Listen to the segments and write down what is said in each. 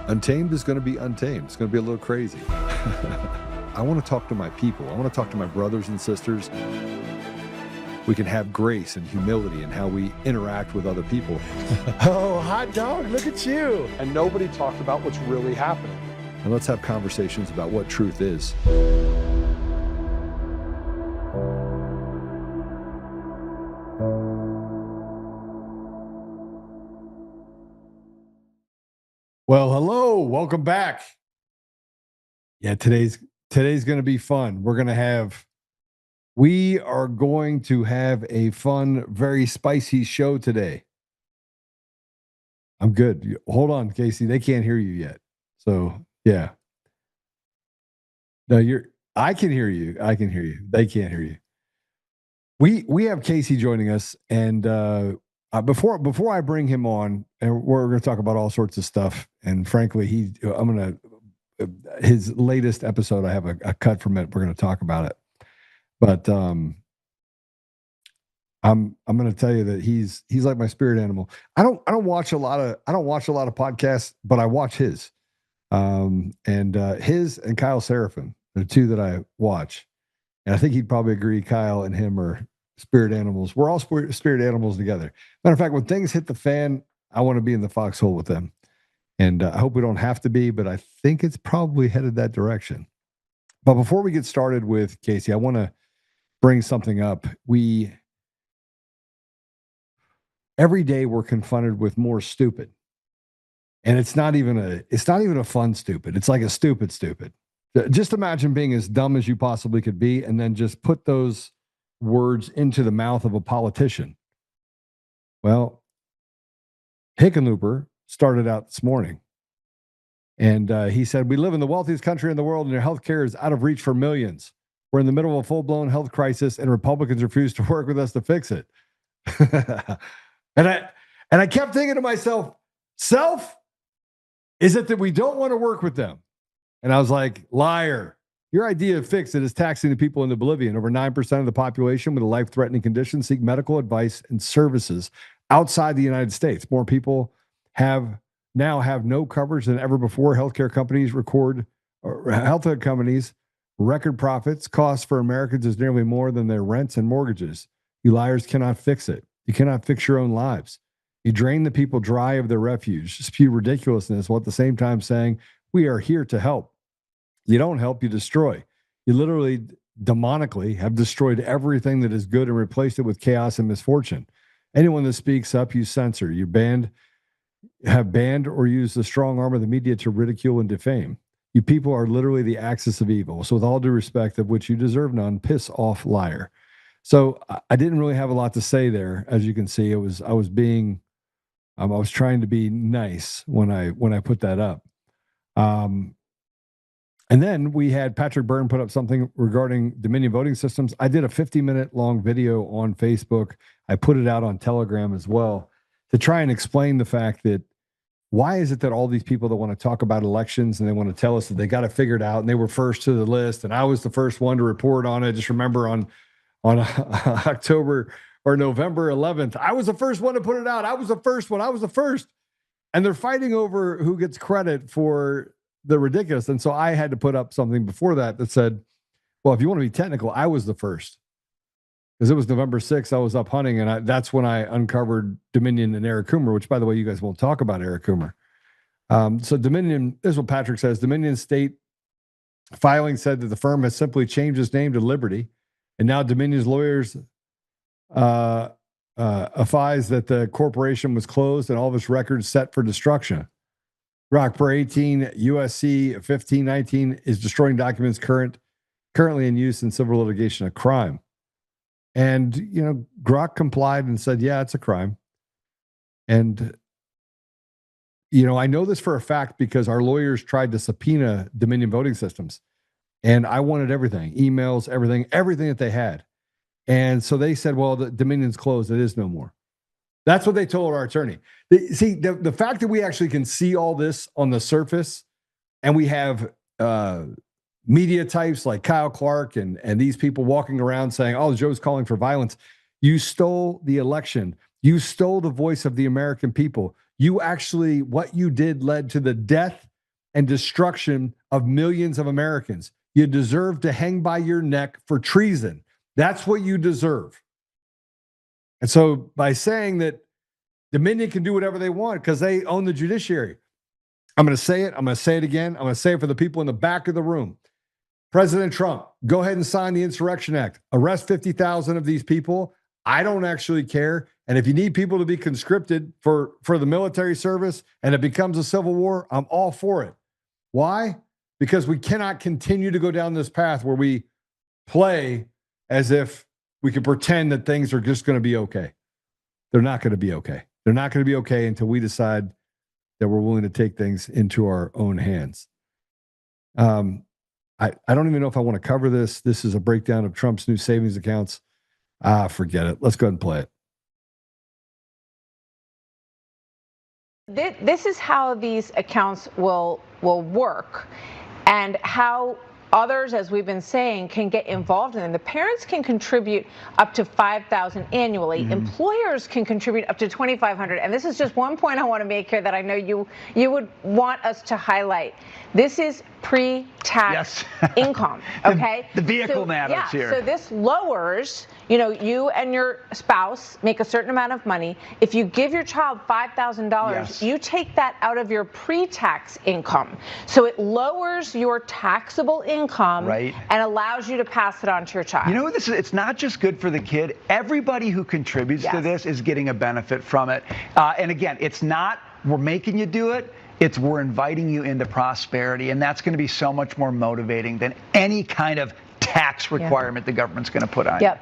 Untamed is going to be untamed. It's going to be a little crazy. I want to talk to my people. I want to talk to my brothers and sisters. We can have grace and humility in how we interact with other people. Oh, hot dog, look at you. And nobody talked about what's really happening. And let's have conversations about what truth is. Well, hello, welcome back. Yeah, today's going to be fun. We are going to have a fun, very spicy show today. I'm good. Hold on, Casey. They can't hear you yet. So, yeah. No, I can hear you. I can hear you. They can't hear you. We have Casey joining us, and before I bring him on, and we're going to talk about all sorts of stuff. And frankly, his latest episode, I have a cut from it. We're going to talk about it, but I'm going to tell you that he's like my spirit animal. I don't watch a lot of podcasts, but I watch his, his and Kyle Seraphin, the two that I watch, and I think he'd probably agree. Kyle and him are spirit animals. We're all spirit animals together. Matter of fact, when things hit the fan, I want to be in the foxhole with them. And I hope we don't have to be, but I think it's probably headed that direction. But before we get started with Casey, I want to bring something up. Every day we're confronted with more stupid. And it's not even a fun stupid. It's like a stupid. Just imagine being as dumb as you possibly could be, and then just put those words into the mouth of a politician. Well, Hickenlooper started out this morning, and he said, "We live in the wealthiest country in the world, and your health care is out of reach for millions. We're in the middle of a full-blown health crisis, and Republicans refuse to work with us to fix it." and I kept thinking to myself, is it that we don't want to work with them? And I was like, liar. Your idea of fix it is taxing the people in Bolivia. Over 9% of the population with a life-threatening condition seek medical advice and services outside the United States. More people now have no coverage than ever before. Healthcare companies record profits. Costs for Americans is nearly more than their rents and mortgages. You liars cannot fix it. You cannot fix your own lives. You drain the people dry of their refuge, spew ridiculousness, while at the same time saying, we are here to help. You don't help, you destroy. You literally demonically have destroyed everything that is good and replaced it with chaos and misfortune. Anyone that speaks up, you censor. You have banned or used the strong arm of the media to ridicule and defame. You people are literally the axis of evil. So with all due respect, of which you deserve none, piss off, liar. So I didn't really have a lot to say there. As you can see, I was trying to be nice when I put that up. And then we had Patrick Byrne put up something regarding Dominion voting systems. I did a 50-minute long video on Facebook. I put it out on Telegram as well to try and explain the fact that why is it that all these people that want to talk about elections and they want to tell us that they got it figured out and they were first to the list and I was the first one to report on it. Just remember on October or November 11th, I was the first one to put it out. I was the first one. I was the first. And they're fighting over who gets credit for the ridiculous. And so I had to put up something before that said, well, if you want to be technical, I was the first. Because it was November 6th, I was up hunting, and that's when I uncovered Dominion and Eric Coomer, which, by the way, you guys won't talk about Eric Coomer. So Dominion, this is what Patrick says. Dominion State filing said that the firm has simply changed its name to Liberty, and now Dominion's lawyers advise that the corporation was closed and all of its records set for destruction. Rock per 18 USC 1519 is destroying documents currently in use in civil litigation, a crime. And, Grok complied and said, yeah, it's a crime. And, I know this for a fact because our lawyers tried to subpoena Dominion voting systems. And I wanted everything, emails, everything that they had. And so they said, well, the Dominion's closed. It is no more. That's what they told our attorney. See, the fact that we actually can see all this on the surface, and we have media types like Kyle Clark and these people walking around saying, oh, Joe's calling for violence. You stole the election. You stole the voice of the American people. You actually, what you did led to the death and destruction of millions of Americans. You deserve to hang by your neck for treason. That's what you deserve. And so by saying that Dominion can do whatever they want because they own the judiciary, I'm going to say it. I'm going to say it again. I'm going to say it for the people in the back of the room. President Trump, go ahead and sign the Insurrection Act. Arrest 50,000 of these people. I don't actually care. And if you need people to be conscripted for the military service and it becomes a civil war, I'm all for it. Why? Because we cannot continue to go down this path where we play as if we can pretend that things are just going to be okay. They're not going to be okay. They're not going to be okay until we decide that we're willing to take things into our own hands. I don't even know if I want to cover this. This is a breakdown of Trump's new savings accounts. Forget it. Let's go ahead and play it. This is how these accounts will work, and how others, as we've been saying, can get involved in them. The parents can contribute up to $5,000 annually. Mm-hmm. Employers can contribute up to $2,500. And this is just one point I want to make here that I know you would want us to highlight. This is pre-tax income, okay? The vehicle matters here. So this lowers, you and your spouse make a certain amount of money. If you give your child $5,000, you take that out of your pre-tax income. So it lowers your taxable income and allows you to pass it on to your child. You know what this is? It's not just good for the kid. Everybody who contributes to this is getting a benefit from it. And again, it's not we're making you do it. It's we're inviting you into prosperity, and that's going to be so much more motivating than any kind of tax requirement the government's going to put on you.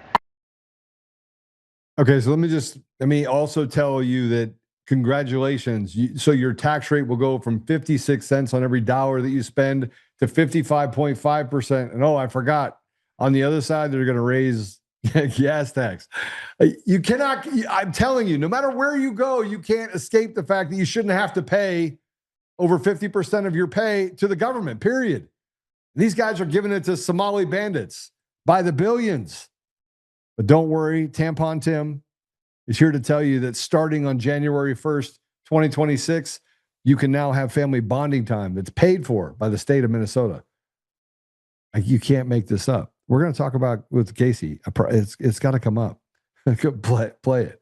Okay, so let me also tell you that congratulations. So your tax rate will go from 56 cents on every dollar that you spend to 55.5%. And I forgot, on the other side, they're going to raise gas tax. You cannot, I'm telling you, no matter where you go, you can't escape the fact that you shouldn't have to pay over 50% of your pay to the government, period. These guys are giving it to Somali bandits by the billions. But don't worry, Tampon Tim is here to tell you that starting on January 1st, 2026, you can now have family bonding time that's paid for by the state of Minnesota. You can't make this up. We're going to talk about with Casey. It's got to come up. Play it.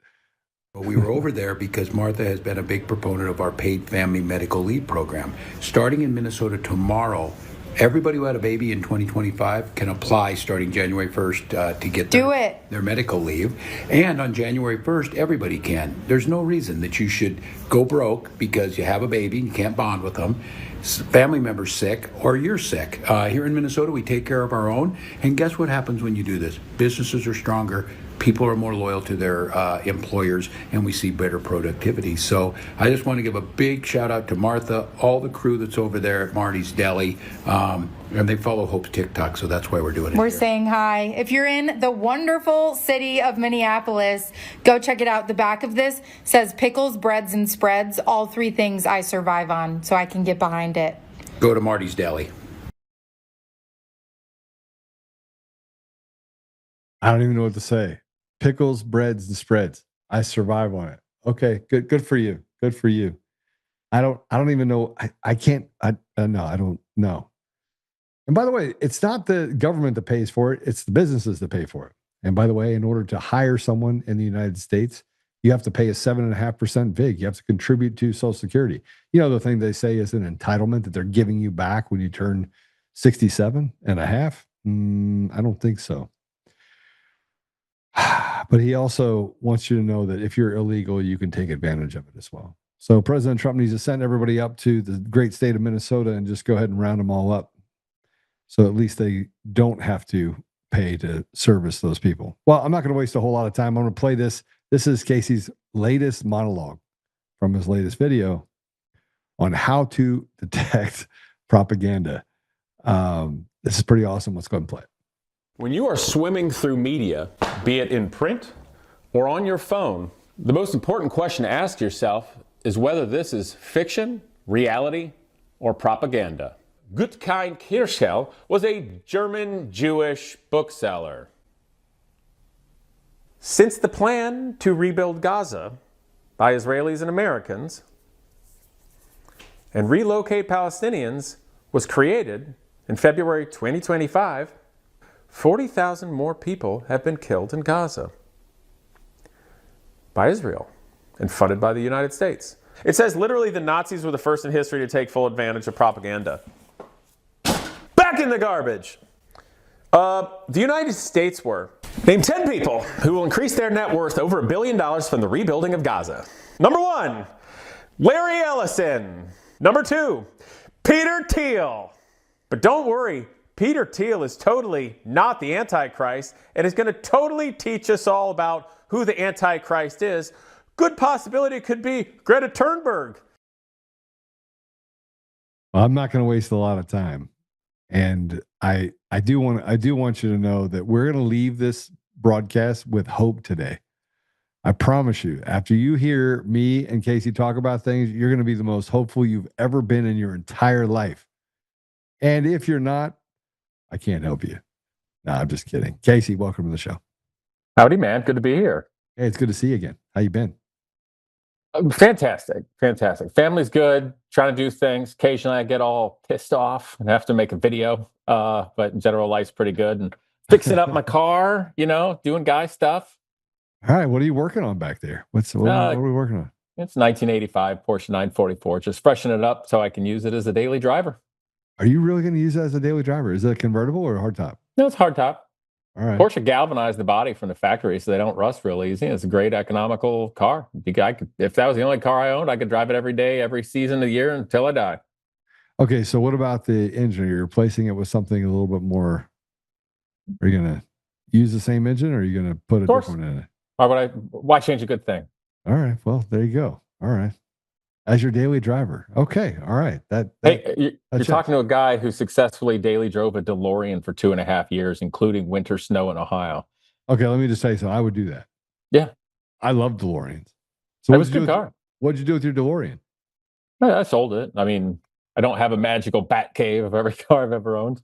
We were over there because Martha has been a big proponent of our paid family medical leave program. Starting in Minnesota tomorrow, everybody who had a baby in 2025 can apply starting January 1st to get their medical leave. And on January 1st, everybody can. There's no reason that you should go broke because you have a baby and you can't bond with them, family member's sick, or you're sick. Here in Minnesota, we take care of our own. And guess what happens when you do this? Businesses are stronger. People are more loyal to their employers, and we see better productivity. So I just want to give a big shout out to Martha, all the crew that's over there at Marty's Deli, and they follow Hope's TikTok, so that's why we're doing it. We're saying hi. If you're in the wonderful city of Minneapolis, go check it out. The back of this says pickles, breads, and spreads, all three things I survive on, so I can get behind it. Go to Marty's Deli. I don't even know what to say. Pickles, breads, and spreads. I survive on it. Okay, good for you. Good for you. I don't even know. I can't. No, I don't know. And by the way, it's not the government that pays for it. It's the businesses that pay for it. And by the way, in order to hire someone in the United States, you have to pay a 7.5% VIG. You have to contribute to Social Security. The thing they say is an entitlement that they're giving you back when you turn 67.5. I don't think so. But he also wants you to know that if you're illegal, you can take advantage of it as well. So President Trump needs to send everybody up to the great state of Minnesota and just go ahead and round them all up. So at least they don't have to pay to service those people. Well, I'm not going to waste a whole lot of time. I'm going to play this. This is Casey's latest monologue from his latest video on how to detect propaganda. This is pretty awesome. Let's go ahead and play it. When you are swimming through media, be it in print or on your phone, the most important question to ask yourself is whether this is fiction, reality, or propaganda. Gutkind Kirschel was a German Jewish bookseller. Since the plan to rebuild Gaza by Israelis and Americans and relocate Palestinians was created in February 2025, 40,000 more people have been killed in Gaza by Israel and funded by the United States. It says literally the Nazis were the first in history to take full advantage of propaganda. Back in the garbage. The United States were. Name 10 people who will increase their net worth over $1 billion from the rebuilding of Gaza. Number 1, Larry Ellison. Number 2, Peter Thiel. But don't worry, Peter Thiel is totally not the Antichrist and is going to totally teach us all about who the Antichrist is. Good possibility it could be Greta Thunberg. Well, I'm not going to waste a lot of time. And I do want you to know that we're going to leave this broadcast with hope today. I promise you, after you hear me and Casey talk about things, you're going to be the most hopeful you've ever been in your entire life. And if you're not, I can't help you. No, I'm just kidding. Casey, welcome to the show. Howdy, man. Good to be here. Hey, it's good to see you again. How you been? Fantastic. Family's good. Trying to do things. Occasionally I get all pissed off and have to make a video. But in general, life's pretty good. And fixing up my car, doing guy stuff. All right. What are you working on back there? What are we working on? It's 1985 Porsche 944. Just freshen it up so I can use it as a daily driver. Are you really going to use that as a daily driver? Is it a convertible or a hardtop? No, it's hardtop. All right. Porsche galvanized the body from the factory so they don't rust real easy. It's a great economical car. If that was the only car I owned, I could drive it every day, every season of the year until I die. Okay, so what about the engine? Are you replacing it with something a little bit more? Are you going to use the same engine or are you going to put a different in it? Why change a good thing? All right, well, there you go. All right. As your daily driver. Okay, all right. You're talking to a guy who successfully daily drove a DeLorean for 2.5 years, including winter snow in Ohio. Okay, let me just say something. I would do that. Yeah. I love DeLoreans. So that was a good car. What'd you do with your DeLorean? I sold it. I mean, I don't have a magical bat cave of every car I've ever owned.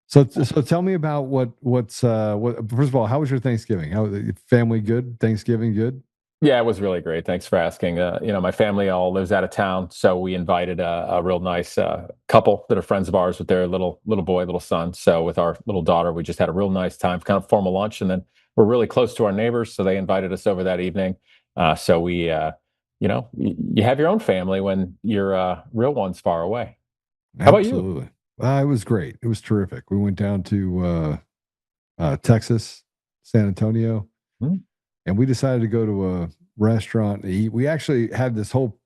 So tell me about what's first of all, how was your Thanksgiving? How family good? Thanksgiving good? Yeah, it was really great. Thanks for asking. My family all lives out of town, so we invited a real nice couple that are friends of ours with their little boy, little son. So with our little daughter, we just had a real nice time, kind of formal lunch, and then we're really close to our neighbors, so they invited us over that evening. So we, you have your own family when your real one's far away. How about you? Absolutely. It was great. It was terrific. We went down to Texas, San Antonio. Mm-hmm. And we decided to go to a restaurant and eat. We actually had this whole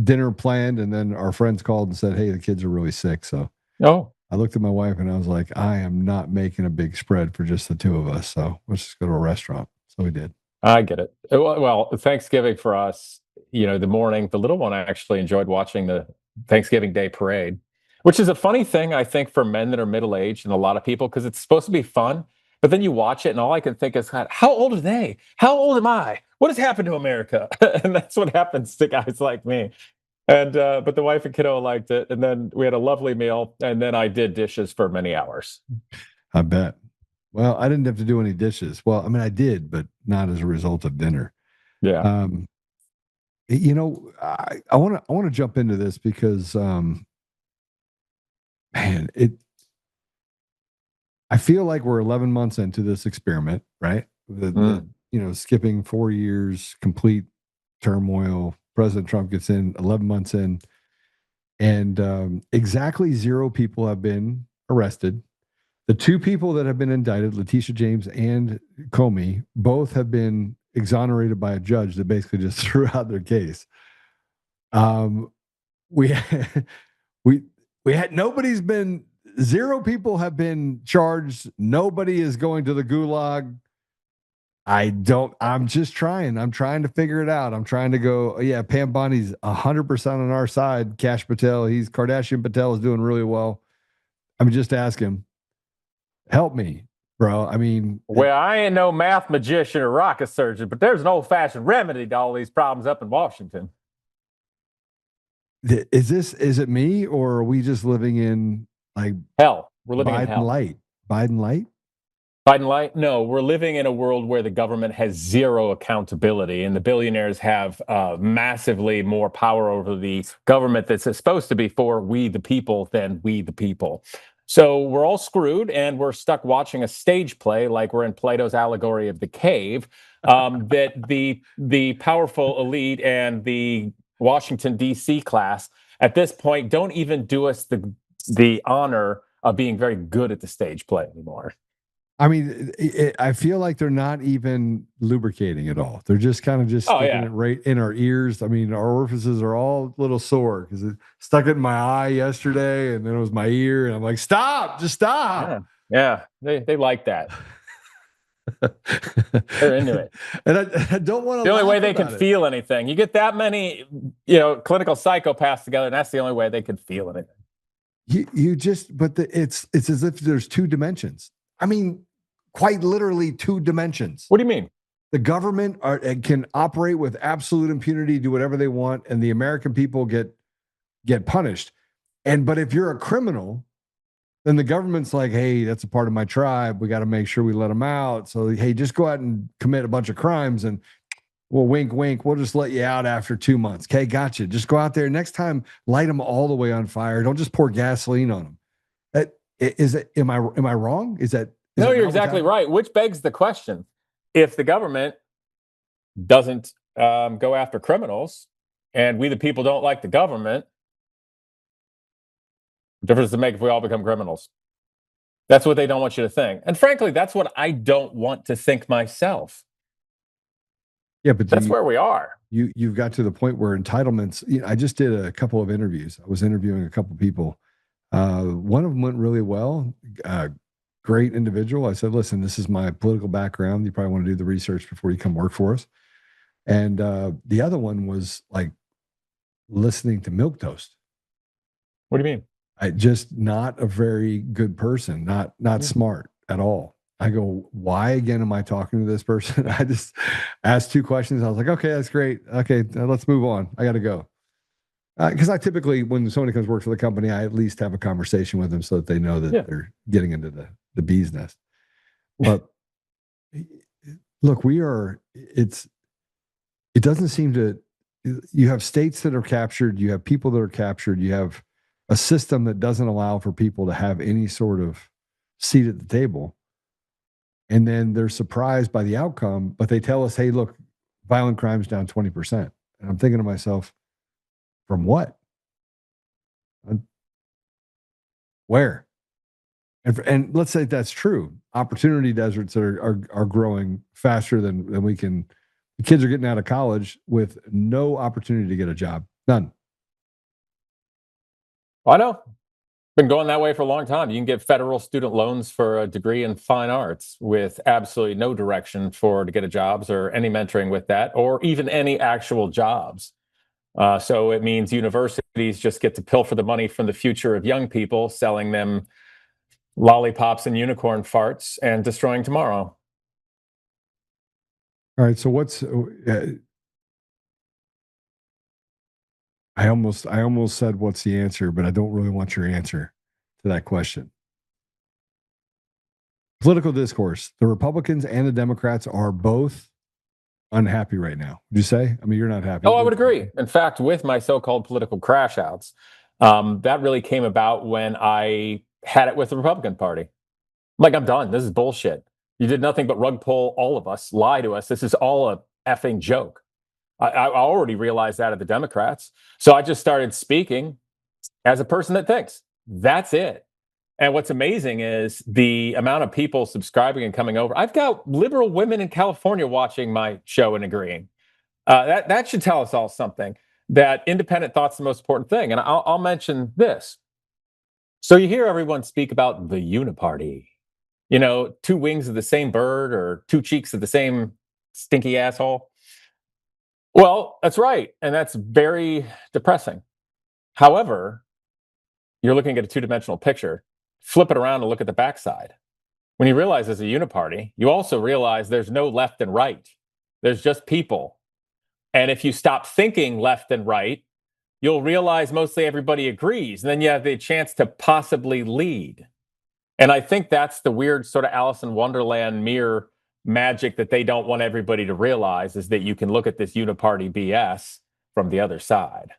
dinner planned, and then our friends called and said, "Hey, the kids are really sick." So I looked at my wife and I was like, "I am not making a big spread for just the two of us. So let's just go to a restaurant." So we did. I get it. Well, Thanksgiving for us, the morning, the little one actually enjoyed watching the Thanksgiving Day parade, which is a funny thing, I think, for men that are middle-aged and a lot of people, because it's supposed to be fun. But then you watch it, and all I can think is, God, how old are they? How old am I? What has happened to America? And that's what happens to guys like me. And but the wife and kiddo liked it, and then we had a lovely meal, and then I did dishes for many hours. I bet. Well, I didn't have to do any dishes. Well, I mean, I did, but not as a result of dinner. Yeah. I want to jump into this because, I feel like we're 11 months into this experiment, right? Skipping 4 years, complete turmoil. President Trump gets in 11 months in, and exactly 0 people have been arrested. The 2 people that have been indicted, Letitia James and Comey, both have been exonerated by a judge that basically just threw out their case. We had nobody's been. 0 people have been charged. Nobody is going to the gulag. I'm just trying. I'm trying to figure it out. I'm trying to go, Pam Bondi's 100% on our side. Kash Patel, Kardashian Patel is doing really well. I mean, just ask him. Help me, bro. I mean. Well, I ain't no math magician or rocket surgeon, but there's an old-fashioned remedy to all these problems up in Washington. Is it me, or are we just living in like hell? We're living Biden in hell. Biden light. Biden light? No, we're living in a world where the government has zero accountability, and the billionaires have massively more power over the government that's supposed to be for we the people than we the people. So we're all screwed, and we're stuck watching a stage play like we're in Plato's allegory of the cave. That the powerful elite and the Washington D.C. class at this point don't even do us the honor of being very good at the stage play anymore. I mean, I feel like they're not even lubricating at all. They're just kind of sticking it right in our ears. I mean, our orifices are all a little sore because it stuck it in my eye yesterday, and then it was my ear, and I'm like, stop, just stop. Yeah, they like that. They're into it. And I don't want to. The only way they can feel anything. You get that many, clinical psychopaths together, and that's the only way they can feel anything. It's as if there's two dimensions. I mean, quite literally two dimensions. What do you mean? The government can operate with absolute impunity, do whatever they want, and the American people get punished. But if you're a criminal, then the government's like, hey, that's a part of my tribe. We got to make sure we let them out. So, hey, just go out and commit a bunch of crimes, and well, wink, wink, we'll just let you out after 2 months. Okay, gotcha. Just go out there. Next time, light them all the way on fire. Don't just pour gasoline on them. Am I wrong? No, you're exactly right, which begs the question. If the government doesn't go after criminals and we the people don't like the government, what difference does it make if we all become criminals? That's what they don't want you to think. And frankly, that's what I don't want to think myself. Yeah, but that's where we are. You've got to the point where entitlements, I just did a couple of interviews. I was interviewing a couple of people. One of them went really well. Great individual. I said, listen, this is my political background. You probably want to do the research before you come work for us. And the other one was like listening to milquetoast. What do you mean? Just not a very good person, not smart at all. I go, why again am I talking to this person? I just asked two questions. I was like, okay, that's great. Okay, let's move on. I got to go. Because I typically, when somebody comes work for the company, I at least have a conversation with them so that they know that they're getting into the bee's nest. But look, it doesn't seem to, you have states that are captured, you have people that are captured, you have a system that doesn't allow for people to have any sort of seat at the table. And then they're surprised by the outcome, but they tell us, hey, look, violent crime's down 20%. And I'm thinking to myself, from what? Where? And let's say that's true. Opportunity deserts are growing faster than we can. The kids are getting out of college with no opportunity to get a job. None. I know. Been going that way for a long time. You can get federal student loans for a degree in fine arts with absolutely no direction to get a jobs or any mentoring with that, or even any actual jobs. So it means universities just get to pilfer the money from the future of young people, selling them lollipops and unicorn farts and destroying tomorrow. All right. So what's I almost said what's the answer, but I don't really want your answer to that question. Political discourse. The Republicans and the Democrats are both unhappy right now. Would you say? I mean, you're not happy. Oh, I would agree. In fact, with my so-called political crash outs, that really came about when I had it with the Republican Party. Like, I'm done. This is bullshit. You did nothing but rug pull all of us, lie to us. This is all a effing joke. I already realized that of the Democrats. So I just started speaking as a person that thinks. That's it. And what's amazing is the amount of people subscribing and coming over. I've got liberal women in California watching my show and agreeing. That should tell us all something, that independent thought's the most important thing. And I'll mention this. So you hear everyone speak about the uniparty. Two wings of the same bird or two cheeks of the same stinky asshole. Well, that's right. And that's very depressing. However, you're looking at a two-dimensional picture. Flip it around and look at the backside. When you realize there's a uniparty, you also realize there's no left and right. There's just people. And if you stop thinking left and right, you'll realize mostly everybody agrees. And then you have the chance to possibly lead. And I think that's the weird sort of Alice in Wonderland mirror magic that they don't want everybody to realize, is that you can look at this uniparty BS from the other side.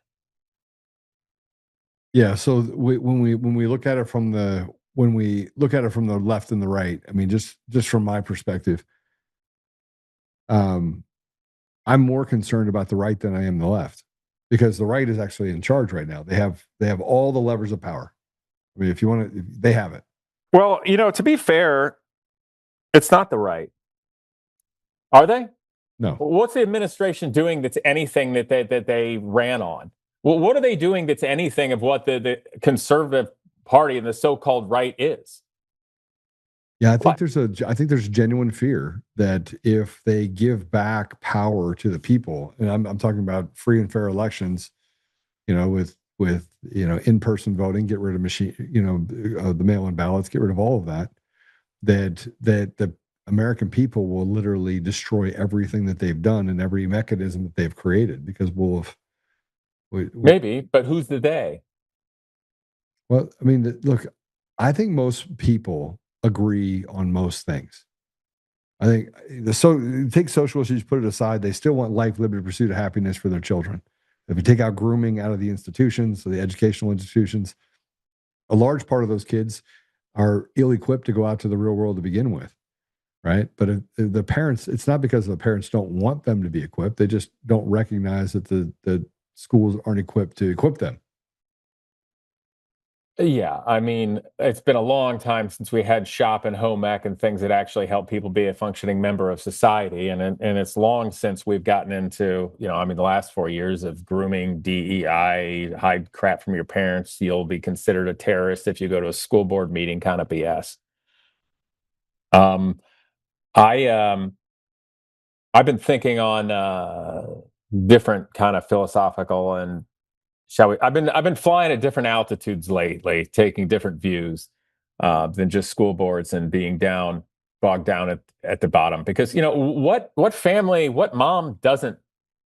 Yeah. So when we look at it from the left and the right, I mean, just from my perspective, I'm more concerned about the right than I am the left, because the right is actually in charge right now. They have all the levers of power. I mean, if you want to, they have it. Well, to be fair, it's not the right. Are they? No. What's the administration doing that's anything that they ran on? Well, what are they doing that's anything of what the conservative party and the so-called right is? Yeah, I think there's genuine fear that if they give back power to the people, and I'm talking about free and fair elections, with in-person voting, get rid of machine, the mail-in ballots, get rid of all of that, that the American people will literally destroy everything that they've done and every mechanism that they've created, because Maybe, but who's the they? Well, I mean, look, I think most people agree on most things. I think take social issues, put it aside, they still want life, liberty, pursuit of happiness for their children. If you take out grooming out of the institutions, so the educational institutions, a large part of those kids are ill-equipped to go out to the real world to begin with, right? But if the parents, it's not because the parents don't want them to be equipped; they just don't recognize that the schools aren't equipped to equip them. Yeah, I mean, it's been a long time since we had shop and home ec and things that actually help people be a functioning member of society, and it's long since we've gotten into, I mean, the last 4 years of grooming, DEI, hide crap from your parents, you'll be considered a terrorist if you go to a school board meeting kind of BS. I've been thinking on different kind of philosophical and I've been flying at different altitudes lately, taking different views than just school boards and being bogged down at the bottom. Because what family, what mom doesn't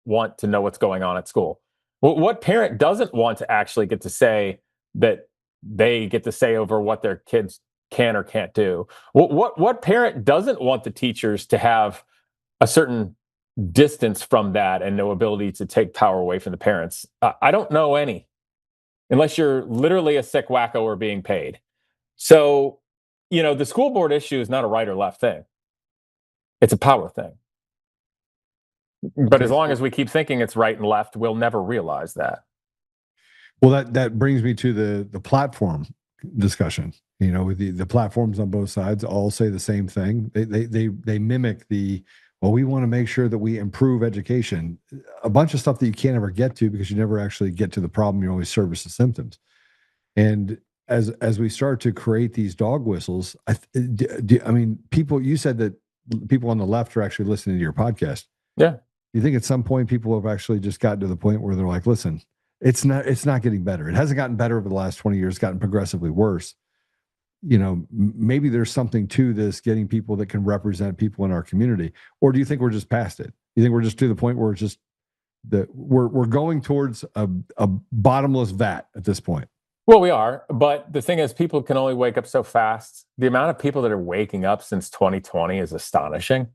want to know what's going on at school? What parent doesn't want to actually get to say that they get to say over what their kids can or can't do? What parent doesn't want the teachers to have a certain distance from that and no ability to take power away from the parents? I don't know any, unless you're literally a sick wacko or being paid. So, the school board issue is not a right or left thing. It's a power thing. But as long as we keep thinking it's right and left, we'll never realize that. Well, that brings me to the platform discussion. With the platforms on both sides all say the same thing. They mimic well, we want to make sure that we improve education. A bunch of stuff that you can't ever get to because you never actually get to the problem. You always service the symptoms. And as we start to create these dog whistles, I mean, people. You said that people on the left are actually listening to your podcast. Yeah. You think at some point people have actually just gotten to the point where they're like, listen, it's not getting better. It hasn't gotten better over the last 20 years. It's gotten progressively worse. Maybe there's something to this, getting people that can represent people in our community. Or do you think we're just past it? You think we're just to the point where it's just that we're going towards a bottomless vat at this point? Well, we are, but the thing is, people can only wake up so fast. The amount of people that are waking up since 2020 is astonishing.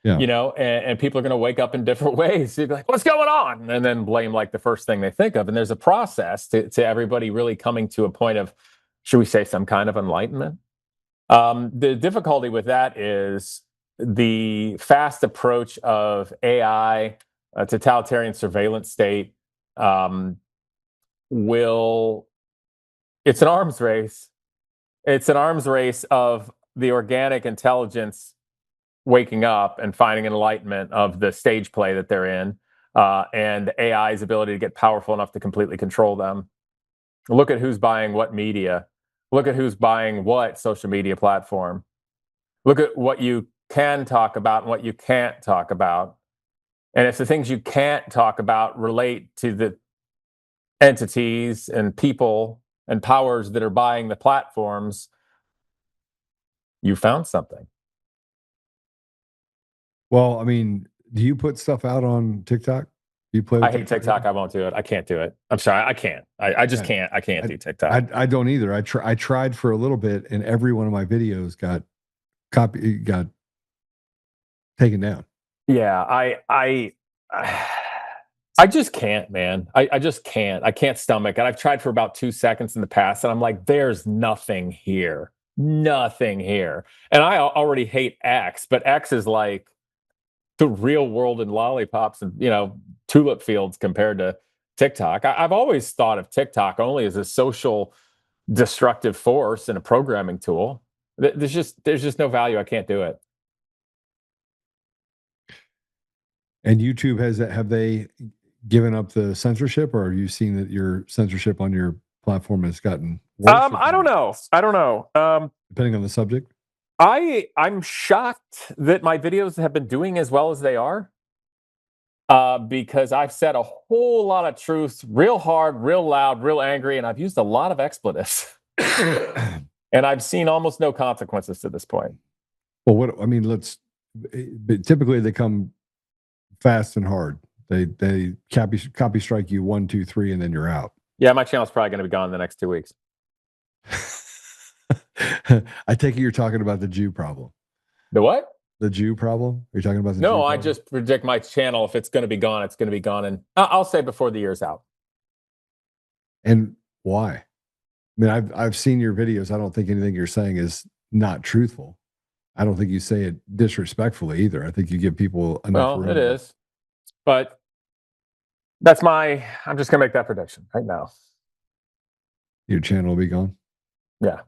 Yeah. And people are going to wake up in different ways. You'd be like, what's going on? And then blame like the first thing they think of. And there's a process to everybody really coming to a point of, should we say, some kind of enlightenment? The difficulty with that is the fast approach of AI, a totalitarian surveillance state, it's an arms race. It's an arms race of the organic intelligence waking up and finding enlightenment of the stage play that they're in, and AI's ability to get powerful enough to completely control them. Look at who's buying what media. Look at who's buying what social media platform. Look at what you can talk about and what you can't talk about. And if the things you can't talk about relate to the entities and people and powers that are buying the platforms, you found something. Well, I mean, do you put stuff out on TikTok? You play with I hate TikTok. I won't do it. I can't do it. I'm sorry. I can't. I just can't. I can't do TikTok. I don't either. I tried for a little bit, and every one of my videos got taken down. Yeah, I just can't, man. I just can't. I can't stomach it. I've tried for about 2 seconds in the past, and I'm like, there's nothing here. Nothing here. And I already hate X, but X is like the real world and lollipops and, tulip fields compared to TikTok. I've always thought of TikTok only as a social destructive force and a programming tool. There's just no value. I can't do it. And YouTube have they given up the censorship, or are you seeing that your censorship on your platform has gotten worse? I don't know. Depending on the subject. I'm shocked that my videos have been doing as well as they are. Because I've said a whole lot of truths, real hard, real loud, real angry, and I've used a lot of expletives. And I've seen almost no consequences to this point. Well, typically they come fast and hard. They copy strike you 1, 2, 3, and then you're out. Yeah, my channel's probably going to be gone in the next 2 weeks. I take it you're talking about the Jew problem. The what? The Jew problem? Are you talking about the Jew No, problem? I just predict my channel, if it's going to be gone, it's going to be gone. And I'll say before the year's out. And why? I mean, I've seen your videos. I don't think anything you're saying is not truthful. I don't think you say it disrespectfully either. I think you give people enough room. Well, it is. But I'm just going to make that prediction right now. Your channel will be gone? Yeah.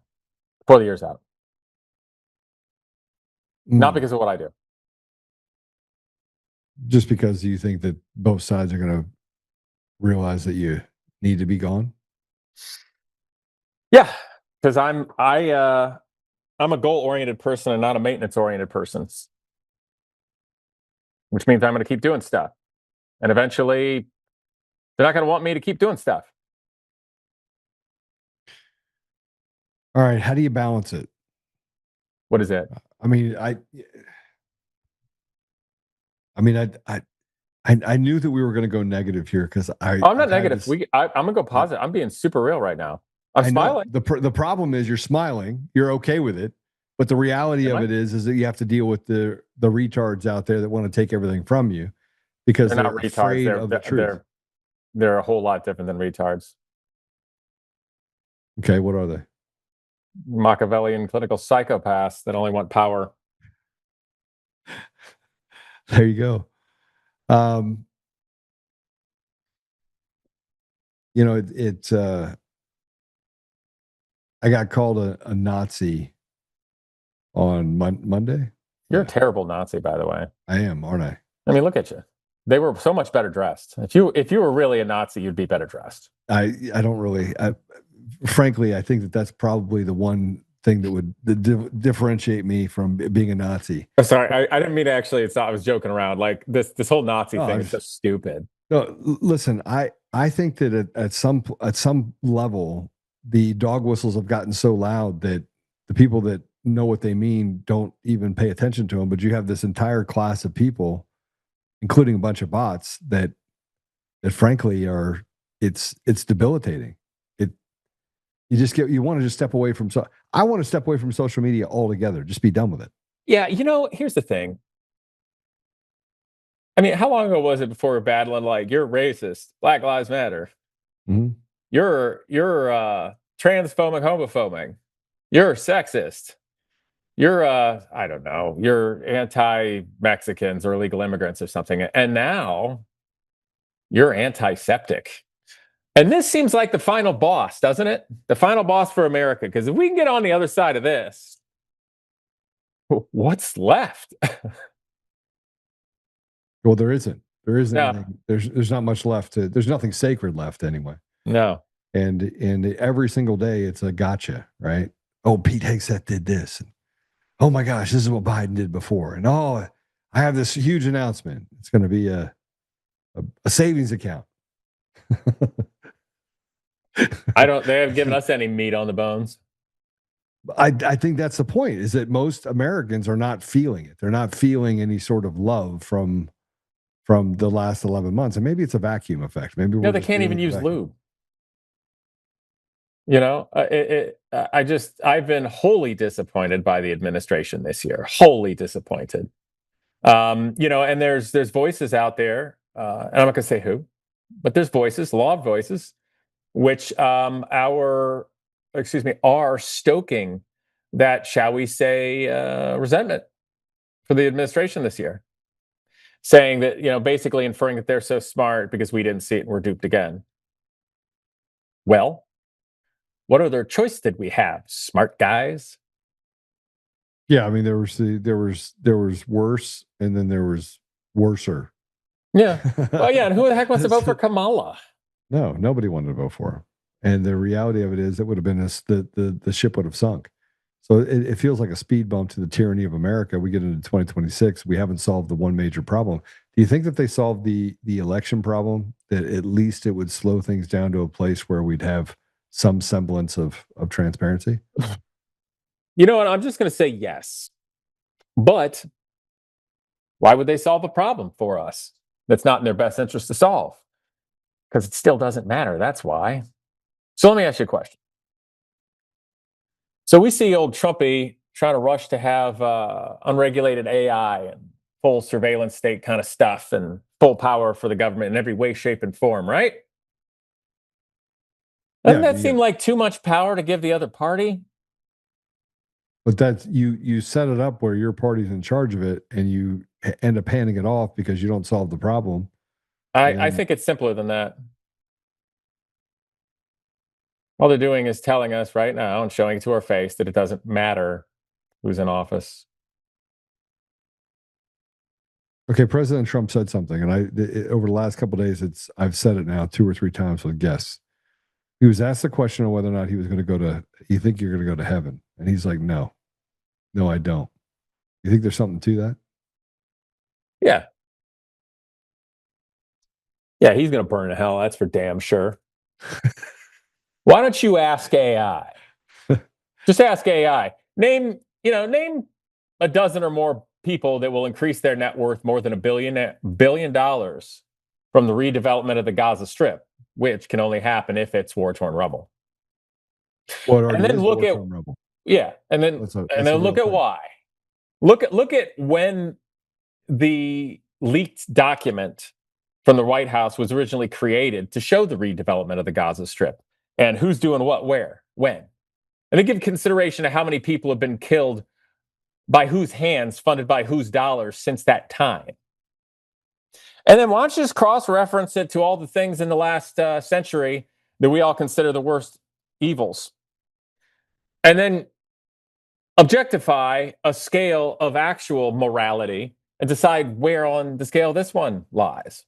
Before the year's out. Not because of what I do. Just because you think that both sides are going to realize that you need to be gone? Yeah, because I'm a goal-oriented person and not a maintenance-oriented person, which means I'm going to keep doing stuff, and eventually, they're not going to want me to keep doing stuff. All right, how do you balance it? What is it? I mean, I knew that we were going to go negative here because I'm not negative. I'm going to go positive. I'm being super real right now. I'm smiling. The problem is you're smiling. You're okay with it. But the reality of it is that you have to deal with the retards out there that want to take everything from you because they're not afraid of the truth. They're a whole lot different than retards. Okay, what are they? Machiavellian clinical psychopaths that only want power. There you go. I got called a Nazi on Monday. You're a terrible Nazi, by the way. I am, aren't I? I mean, look at you. They were so much better dressed. If you were really a Nazi, you'd be better dressed. I don't really. Frankly, I think that's probably the one thing that would differentiate me from being a Nazi. I'm sorry, I didn't mean to actually. I was joking around. Like this whole Nazi thing is so stupid. No, listen, I think that at some level, the dog whistles have gotten so loud that the people that know what they mean don't even pay attention to them. But you have this entire class of people, including a bunch of bots, that frankly are it's debilitating. You want to just step away from. I want to step away from social media altogether. Just be done with it. Yeah, here's the thing. I mean, how long ago was it before we were battling like you're racist, Black Lives Matter, you're transphobic, homophobic, you're sexist, you're I don't know, you're anti-Mexicans or illegal immigrants or something, and now you're antiseptic. And this seems like the final boss, doesn't it? The final boss for America. Because if we can get on the other side of this, what's left? Well, there isn't. There isn't. No. Anything. There's not much left. There's nothing sacred left anyway. No. And every single day it's a gotcha, right? Oh, Pete Hegseth did this. And, oh my gosh, this is what Biden did before. And I have this huge announcement. It's going to be a savings account. They haven't given us any meat on the bones. I think that's the point, is that most Americans are not feeling it. They're not feeling any sort of love from from the last 11 months. And maybe it's a vacuum effect. Maybe No, they can't even use lube. You know, I've been wholly disappointed by the administration this year. Wholly disappointed. You know, and there's voices out there, and I'm not going to say who, but there's voices, law voices, which are stoking that, shall we say, resentment for the administration this year, saying that, you know, basically inferring that they're so smart because we didn't see it and we're duped again. Well, what other choice did we have, smart guys? Yeah, I mean, there was worse, and then there was worser. Yeah. Well, yeah, and who the heck wants to vote for Kamala? No, nobody wanted to vote for him. And the reality of it is, it would have been the ship would have sunk. So it feels like a speed bump to the tyranny of America. We get into 2026, we haven't solved the one major problem. Do you think that they solved the election problem, that at least it would slow things down to a place where we'd have some semblance of transparency? You know what? I'm just going to say yes. But why would they solve a problem for us that's not in their best interest to solve? Because it still doesn't matter. That's why. So let me ask you a question. So we see old Trumpy trying to rush to have unregulated AI and full surveillance state kind of stuff and full power for the government in every way, shape, and form, right? Doesn't that seem like too much power to give the other party? But that's you set it up where your party's in charge of it, and you end up handing it off because you don't solve the problem. I think it's simpler than that. All they're doing is telling us right now and showing it to our face that it doesn't matter who's in office. Okay, President Trump said something, and over the last couple of days, I've said it now 2 or 3 times with guests. He was asked the question of whether or not he was going to go to. You think you're going to go to heaven? And he's like, no, I don't. You think there's something to that? Yeah. Yeah, he's going to burn to hell. That's for damn sure. Why don't you ask AI? Just ask AI. Name a dozen or more people that will increase their net worth more than $1 billion from the redevelopment of the Gaza Strip, which can only happen if it's war-torn rubble. And then look at rubble. Yeah, and then look at why. Look at when the leaked document from the White House was originally created to show the redevelopment of the Gaza Strip and who's doing what, where, when. And then give consideration to how many people have been killed by whose hands, funded by whose dollars since that time. And then why don't you just cross-reference it to all the things in the last century that we all consider the worst evils. And then objectify a scale of actual morality and decide where on the scale this one lies.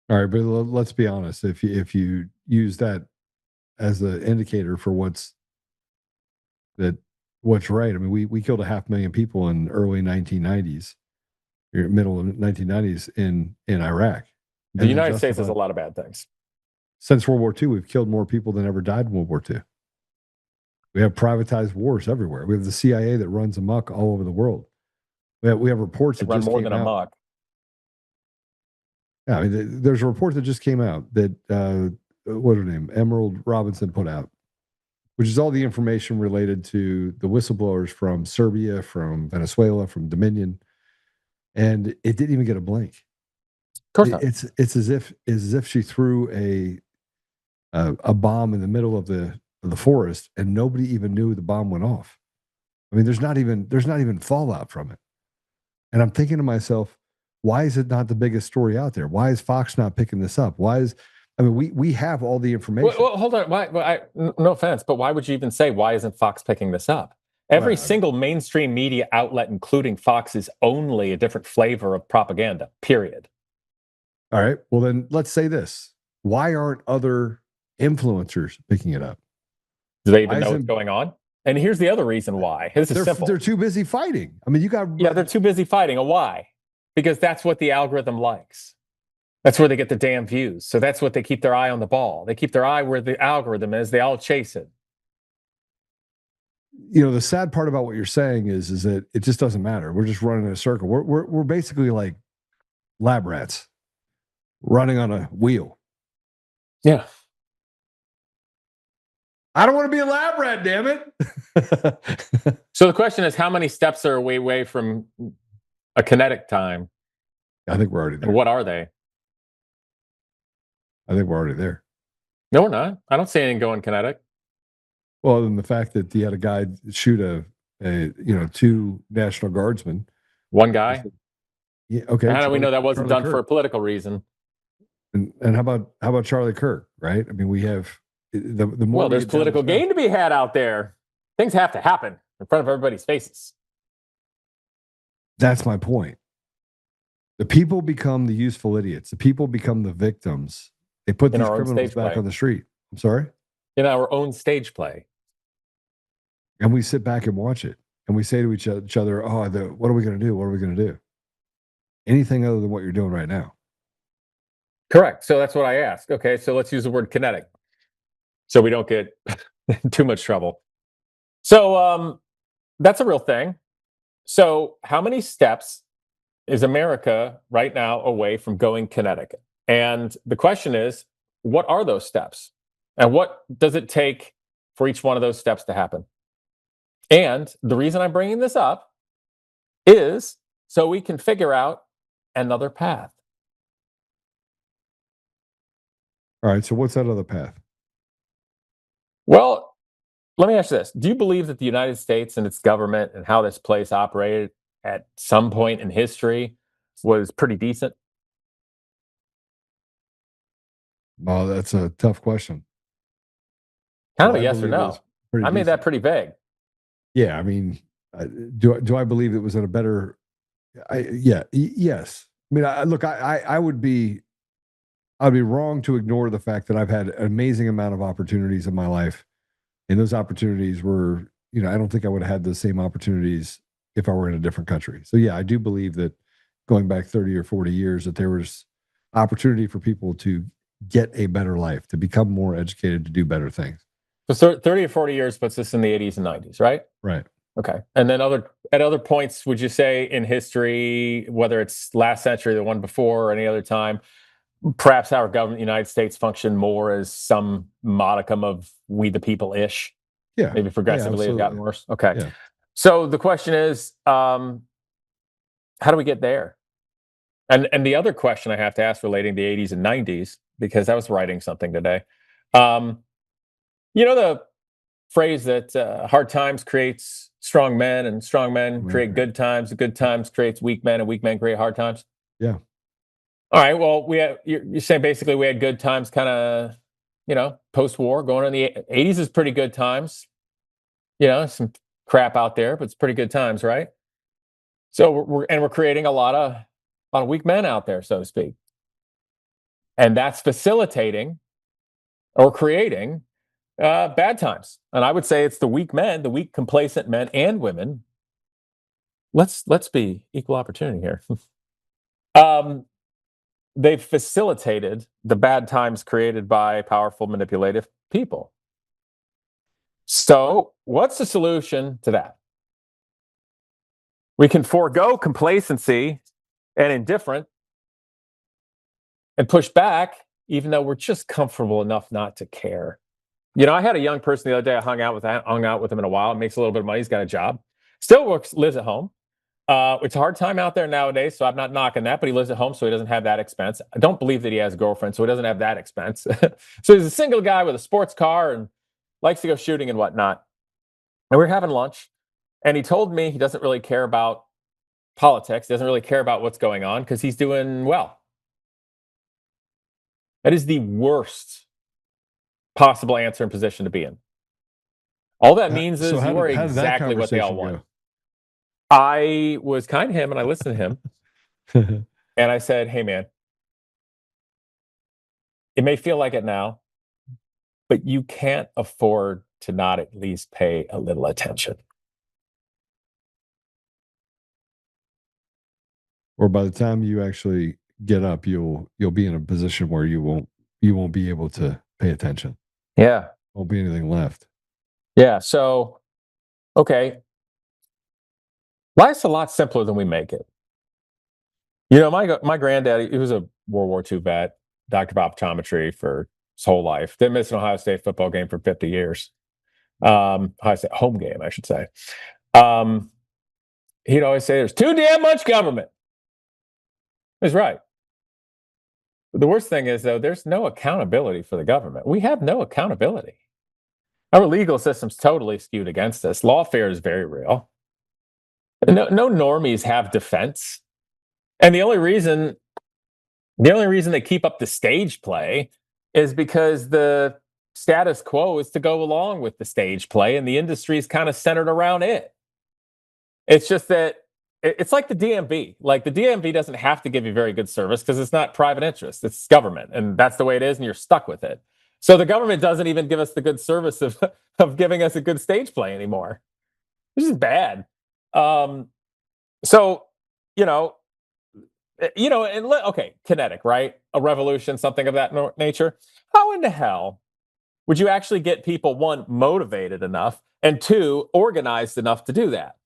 All right, but let's be honest. If you use that as an indicator for what's right, I mean, we killed 500,000 people in early 1990s, or middle of 1990s in Iraq. The United States has a lot of bad things. Since World War II, we've killed more people than ever died in World War II. We have privatized wars everywhere. We have the CIA that runs amok all over the world. We have reports that run just more came than out. amok. Yeah, I mean, there's a report that just came out that what's her name, Emerald Robinson, put out, which is all the information related to the whistleblowers from Serbia, from Venezuela, from Dominion, and it didn't even get a blink. Of course not. It's as if she threw a bomb in the middle of the forest and nobody even knew the bomb went off. I mean, there's not even fallout from it. And I'm thinking to myself, why is it not the biggest story out there? Why is Fox not picking this up? We have all the information. Well, hold on. Why? No offense, but why would you even say, why isn't Fox picking this up? Every single mainstream media outlet, including Fox, is only a different flavor of propaganda, period. All right. Well, then let's say this. Why aren't other influencers picking it up? Do they even know what's going on? And here's the other reason why. This is simple. They're too busy fighting. I mean, they're too busy fighting. Why? Because that's what the algorithm likes. That's where they get the damn views. So that's what they keep their eye on the ball. They keep their eye where the algorithm is. They all chase it. You know, the sad part about what you're saying is that it just doesn't matter. We're just running in a circle. We're basically like lab rats running on a wheel. Yeah. I don't want to be a lab rat, damn it. So the question is, how many steps are we away from a kinetic time? I think we're already there. And what are they? I think we're already there. No, we're not. I don't see anything going kinetic. Well, then the fact that you had a guy shoot a 2 National Guardsmen. One guy. Yeah, okay. How do we know that wasn't Charlie done for a Kirk. political reason? And how about Charlie Kirk, right? I mean, we have the more. Well, there's political gain to be had out there. Things have to happen in front of everybody's faces. That's my point. The people become the useful idiots. The people become the victims. They put these criminals back on the street. I'm sorry? In our own stage play. And we sit back and watch it. And we say to each other, what are we going to do? What are we going to do? Anything other than what you're doing right now. Correct. So that's what I asked. Okay, so let's use the word kinetic so we don't get in too much trouble. So that's a real thing. So how many steps is America right now away from going kinetic? And the question is, what are those steps? And what does it take for each one of those steps to happen? And the reason I'm bringing this up is so we can figure out another path. All right, so what's that other path? Well, let me ask you this. Do you believe that the United States and its government and how this place operated at some point in history was pretty decent? Well, that's a tough question. Kind of a yes or no. I made that pretty vague. Yeah, I mean, do I believe it was in a better? Yes. I mean, I'd be wrong to ignore the fact that I've had an amazing amount of opportunities in my life, and those opportunities were, I don't think I would have had the same opportunities if I were in a different country. So yeah, I do believe that going back 30 or 40 years, that there was opportunity for people to get a better life, to become more educated, to do better things. So 30 or 40 years puts us in the 80s and 90s, right? Right. Okay. And then at other points, would you say in history, whether it's last century, the one before, or any other time, perhaps our government, the United States, functioned more as some modicum of we the people-ish? Yeah. Maybe progressively have gotten worse? Okay. Yeah. So the question is, how do we get there? And the other question I have to ask relating to the 80s and 90s, because I was writing something today. The phrase that hard times creates strong men, and strong men create good times. Good times creates weak men, and weak men create hard times. Yeah. All right. Well, you're saying basically we had good times, kind of, post-war. Going in the 80s is pretty good times. Some crap out there, but it's pretty good times, right? So we're creating a lot of weak men out there, so to speak, and that's facilitating or creating bad times. And I would say it's the weak men, the weak, complacent men and women. Let's be equal opportunity here. They've facilitated the bad times created by powerful, manipulative people. So what's the solution to that? We can forego complacency and indifference and push back, even though we're just comfortable enough not to care. I had a young person the other day. I hung out with him in a while. Makes a little bit of money. He's got a job. Still lives at home. It's a hard time out there nowadays, so I'm not knocking that, but he lives at home, so he doesn't have that expense. I don't believe that he has a girlfriend, so he doesn't have that expense. So he's a single guy with a sports car and likes to go shooting and whatnot. And we were having lunch, and he told me he doesn't really care about politics, doesn't really care about what's going on because he's doing well. That is the worst possible answer and position to be in. All that means is you are exactly what they all want. Go? I was kind to him and I listened to him and I said, hey man, it may feel like it now, but you can't afford to not at least pay a little attention. Or by the time you actually get up, you'll be in a position where you won't be able to pay attention. Yeah. Won't be anything left. Yeah. So, okay. Life's a lot simpler than we make it. My granddaddy, he was a World War II vet, doctor of optometry for his whole life. Didn't miss an Ohio State football game for 50 years. Ohio State home game, I should say. He'd always say, "There's too damn much government." He's right. The worst thing is, though, there's no accountability for the government. We have no accountability. Our legal system's totally skewed against us. Lawfare is very real. No normies have defense. And the only reason they keep up the stage play is because the status quo is to go along with the stage play, and the industry is kind of centered around it. It's just that it's like the DMV. Like, the DMV doesn't have to give you very good service because it's not private interest, it's government, and that's the way it is, and you're stuck with it. So the government doesn't even give us the good service of giving us a good stage play anymore, which is bad. So, okay, kinetic, right? A revolution, something of that nature. How in the hell would you actually get people, one, motivated enough, and two, organized enough to do that?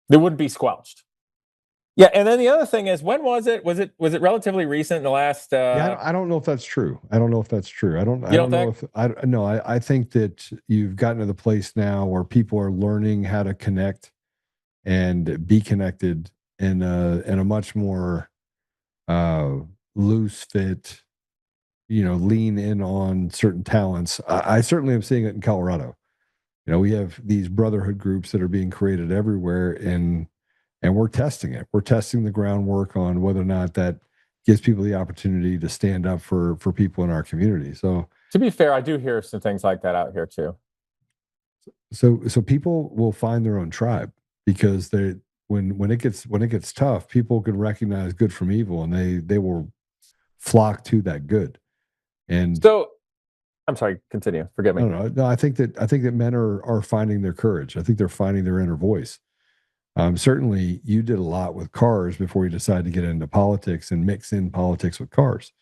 They wouldn't be squelched. Yeah, and then the other thing is, when was it? Was it relatively recent in the last? Yeah, I don't know if that's true. I don't know if I think that you've gotten to the place now where people are learning how to connect and be connected in a much more loose fit, lean in on certain talents. I certainly am seeing it in Colorado. We have these brotherhood groups that are being created everywhere, and we're testing it. We're testing the groundwork on whether or not that gives people the opportunity to stand up for people in our community. So, to be fair, I do hear some things like that out here too. So people will find their own tribe, because when it gets tough, people can recognize good from evil, and they will flock to that good. And so, I'm sorry, continue. Forgive me. No, I think that men are finding their courage. I think they're finding their inner voice. Certainly, you did a lot with cars before you decided to get into politics and mix in politics with cars,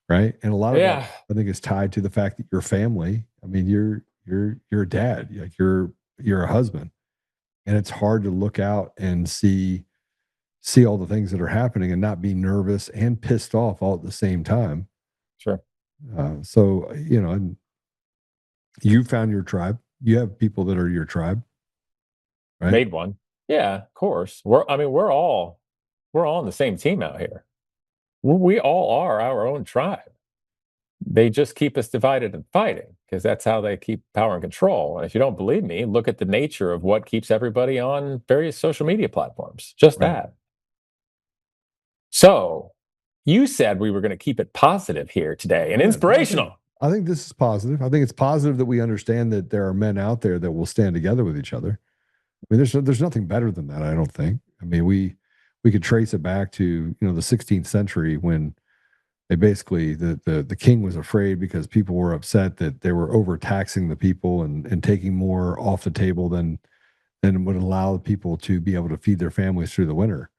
right? And a lot of that, I think, is tied to the fact that your family. I mean, you're a dad, like you're a husband, and it's hard to look out and see all the things that are happening and not be nervous and pissed off all at the same time. Sure. So, and you found your tribe. You have people that are your tribe, right? Made one. Yeah, of course. We're all on the same team out here. We all are our own tribe. They just keep us divided and fighting, because that's how they keep power and control. And if you don't believe me, look at the nature of what keeps everybody on various social media platforms. Just that. So, you said we were going to keep it positive here today and inspirational. I think this is positive. I think it's positive that we understand that there are men out there that will stand together with each other. I mean, there's nothing better than that, I don't think. I mean, we could trace it back to, the 16th century, when they basically, the king was afraid because people were upset that they were overtaxing the people and taking more off the table than would allow people to be able to feed their families through the winter.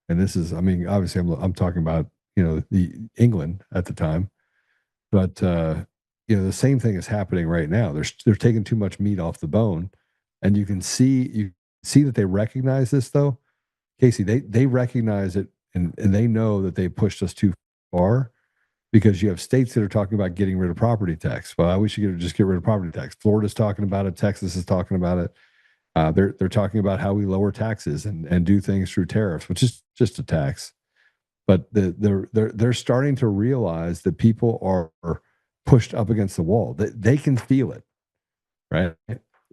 And this is, I mean, obviously I'm talking about, the England at the time, but the same thing is happening right now. They're taking too much meat off the bone, and you see that they recognize this, though. Casey, they recognize it, and they know that they pushed us too far, because you have states that are talking about getting rid of property tax. Well, we should just get rid of property tax. Florida's talking about it. Texas is talking about it. They're talking about how we lower taxes and do things through tariffs, which is just a tax. But they're starting to realize that people are pushed up against the wall. They can feel it, right?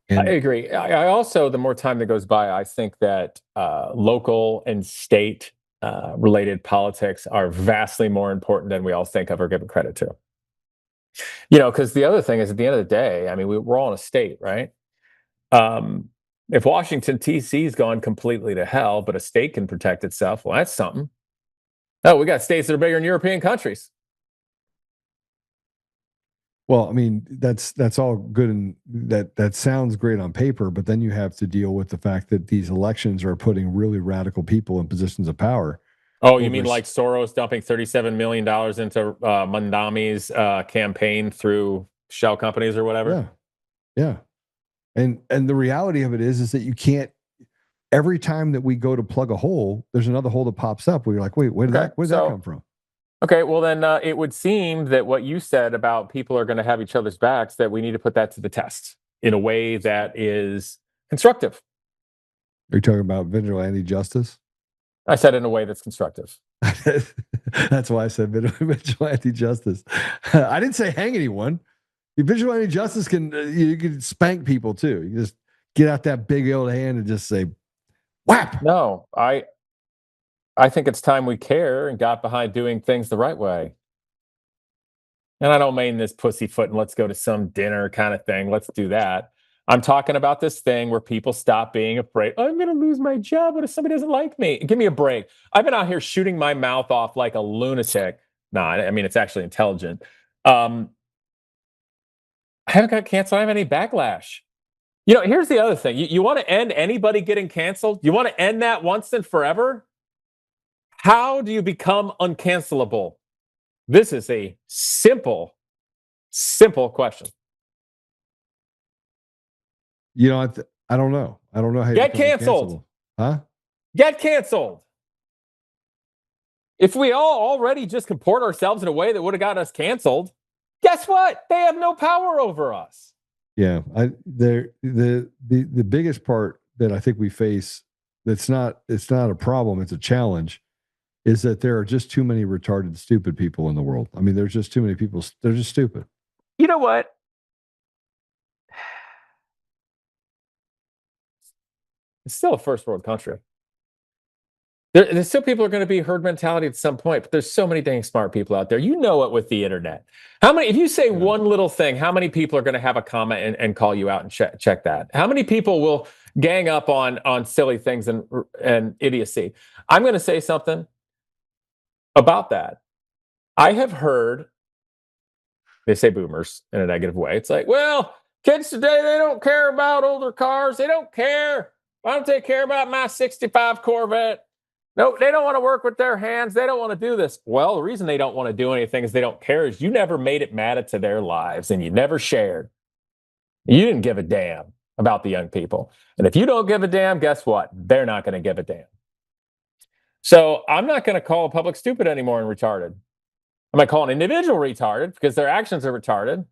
And I agree. I also, the more time that goes by, I think that local and state related politics are vastly more important than we all think of or give credit to. Because the other thing is, at the end of the day, I mean, we're all in a state, right? If Washington, D.C.'s gone completely to hell, but a state can protect itself, well, that's something. Oh, we got states that are bigger than European countries. Well, I mean, that's all good, and that sounds great on paper, but then you have to deal with the fact that these elections are putting really radical people in positions of power. Oh, you mean like Soros dumping $37 million into Mandami's campaign through shell companies or whatever? Yeah. And the reality of it is that you can't, every time that we go to plug a hole, there's another hole that pops up where you're like, wait, where did that come from? Okay, well then it would seem that what you said about people are going to have each other's backs, that we need to put that to the test in a way that is constructive. Are you talking about vigilante justice? I said in a way that's constructive. That's why I said vigilante justice. I didn't say hang anyone. Vigilante justice you can spank people too. You just get out that big old hand and just say, whap. No, I think it's time we care and got behind doing things the right way. And I don't mean this pussyfoot and let's go to some dinner kind of thing. Let's do that. I'm talking about this thing where people stop being afraid. I'm going to lose my job. What if somebody doesn't like me? Give me a break. I've been out here shooting my mouth off like a lunatic. No, I mean, it's actually intelligent. I haven't got canceled. I don't have any backlash. You know, here's the other thing. You want to end anybody getting canceled? You want to end that once and forever? How do you become uncancelable? This is a simple question. You know, I don't know. I don't know how you get canceled. Huh? Get canceled. If we all already just comport ourselves in a way that would have gotten us canceled, guess what? They have no power over us. Yeah, the biggest part that I think we face it's not a problem, it's a challenge, is that there are just too many retarded, stupid people in the world. I mean, there's just too many people. They're just stupid. You know what? It's still a first world country. There's still people are going to be herd mentality at some point, but there's so many dang smart people out there. You know it with the internet. How many, if you say one little thing, how many people are going to have a comment and call you out and check that? How many people will gang up on silly things and idiocy? I'm going to say something about that. I have heard, they say boomers in a negative way. It's like, well, kids today, they don't care about older cars. They don't care. Why don't they care about my 65 Corvette? No, they don't want to work with their hands. They don't want to do this. Well, the reason they don't want to do anything is they don't care is you never made it matter to their lives and you never shared. You didn't give a damn about the young people. And if you don't give a damn, guess what? They're not going to give a damn. So I'm not going to call a public stupid anymore and retarded. I might call an individual retarded because their actions are retarded.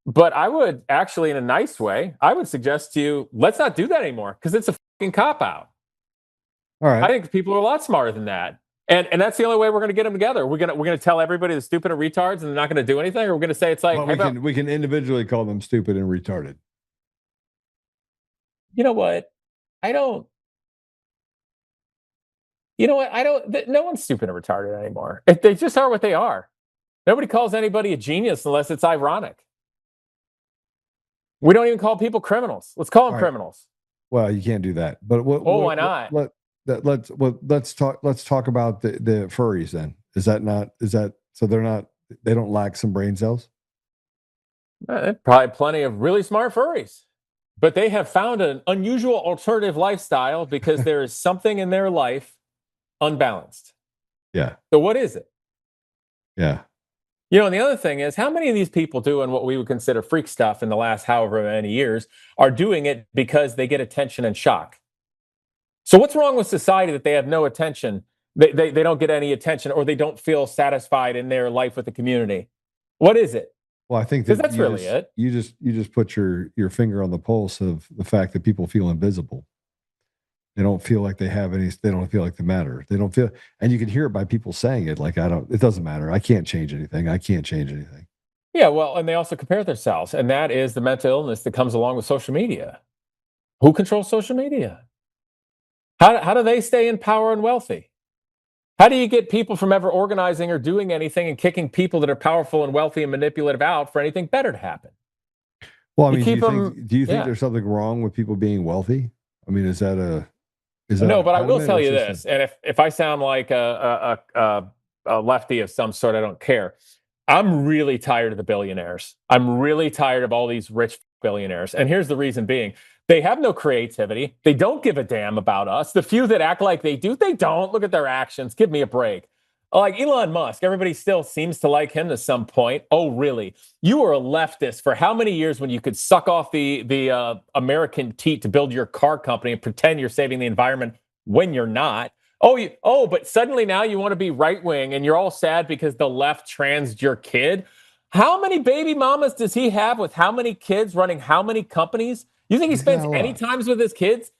But I would actually, in a nice way, I would suggest to you, let's not do that anymore because it's a fucking cop-out. All right. I think people are a lot smarter than that. And that's the only way we're going to get them together. We're going to tell everybody they're stupid and retards and they're not going to do anything, or we're going to say it's like, well, we can individually call them stupid and retarded. You know what? No one's stupid and retarded anymore. They just are what they are. Nobody calls anybody a genius unless it's ironic. We don't even call people criminals. Let's call them criminals. Well, you can't do that. But why not? Let's talk about the furries then. So they don't lack some brain cells? Probably plenty of really smart furries. But they have found an unusual alternative lifestyle because there is something in their life unbalanced. Yeah. So what is it? Yeah. You know, and the other thing is, how many of these people doing what we would consider freak stuff in the last however many years are doing it because they get attention and shock? So what's wrong with society that they have no attention? They don't get any attention, or they don't feel satisfied in their life with the community. What is it? Well, I think that's really it. You just put your finger on the pulse of the fact that people feel invisible. They don't feel like they have any. They don't feel like they matter. They don't feel, and you can hear it by people saying it. Like, it doesn't matter. I can't change anything. I can't change anything. Yeah, well, and they also compare themselves, and that is the mental illness that comes along with social media. Who controls social media? How do they stay in power and wealthy? How do you get people from ever organizing or doing anything and kicking people that are powerful and wealthy and manipulative out for anything better to happen? Well, I mean, do you think there's something wrong with people being wealthy? I mean, is that no, but I will tell you this, and if I sound like a lefty of some sort, I don't care. I'm really tired of the billionaires. I'm really tired of all these rich billionaires. And here's the reason being. They have no creativity. They don't give a damn about us. The few that act like they do, they don't. Look at their actions. Give me a break. Like Elon Musk, everybody still seems to like him to some point. Oh, really? You were a leftist for how many years when you could suck off the American teat to build your car company and pretend you're saving the environment when you're not? But suddenly now you want to be right wing and you're all sad because the left transed your kid. How many baby mamas does he have with how many kids running how many companies? You think he spends any times with his kids?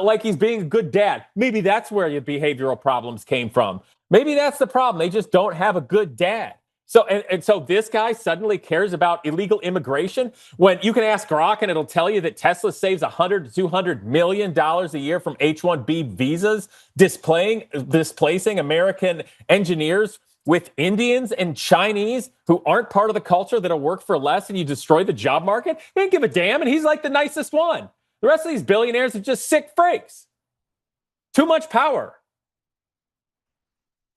Like he's being a good dad. Maybe that's where your behavioral problems came from. Maybe that's the problem. They just don't have a good dad. So this guy suddenly cares about illegal immigration when you can ask Grok and it'll tell you that Tesla saves $100 to $200 million a year from H-1B visas, displacing American engineers with Indians and Chinese who aren't part of the culture that'll work for less, and you destroy the job market. They didn't give a damn, and he's like the nicest one. The rest of these billionaires are just sick freaks. Too much power.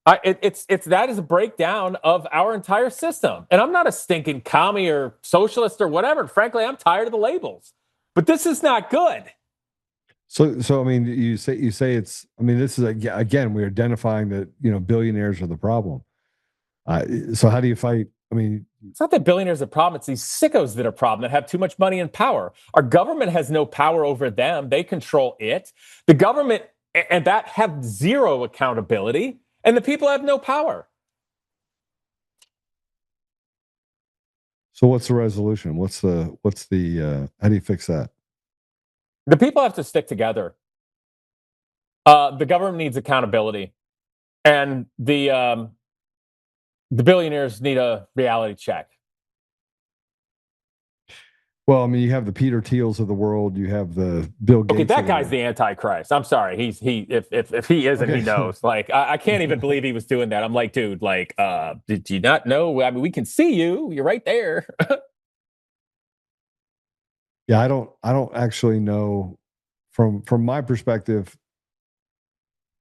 That is a breakdown of our entire system. And I'm not a stinking commie or socialist or whatever. Frankly, I'm tired of the labels. But this is not good. So I mean, you say it's. I mean, this is again, we're identifying that billionaires are the problem. So how do you fight? I mean, it's not that billionaires are the problem. It's these sickos that are the problem, that have too much money and power. Our government has no power over them. They control it. The government and that have zero accountability. And the people have no power. So what's the resolution? What's the how do you fix that? The people have to stick together. The government needs accountability. And the billionaires need a reality check. Well, I mean, you have the Peter Thiels of the world. You have the Bill Gates. Okay, that guy's the Antichrist. I'm sorry. If he isn't, he knows. Like, I can't even believe he was doing that. I'm like, dude, like, did you not know? I mean, we can see you. You're right there. Yeah, I don't actually know from my perspective.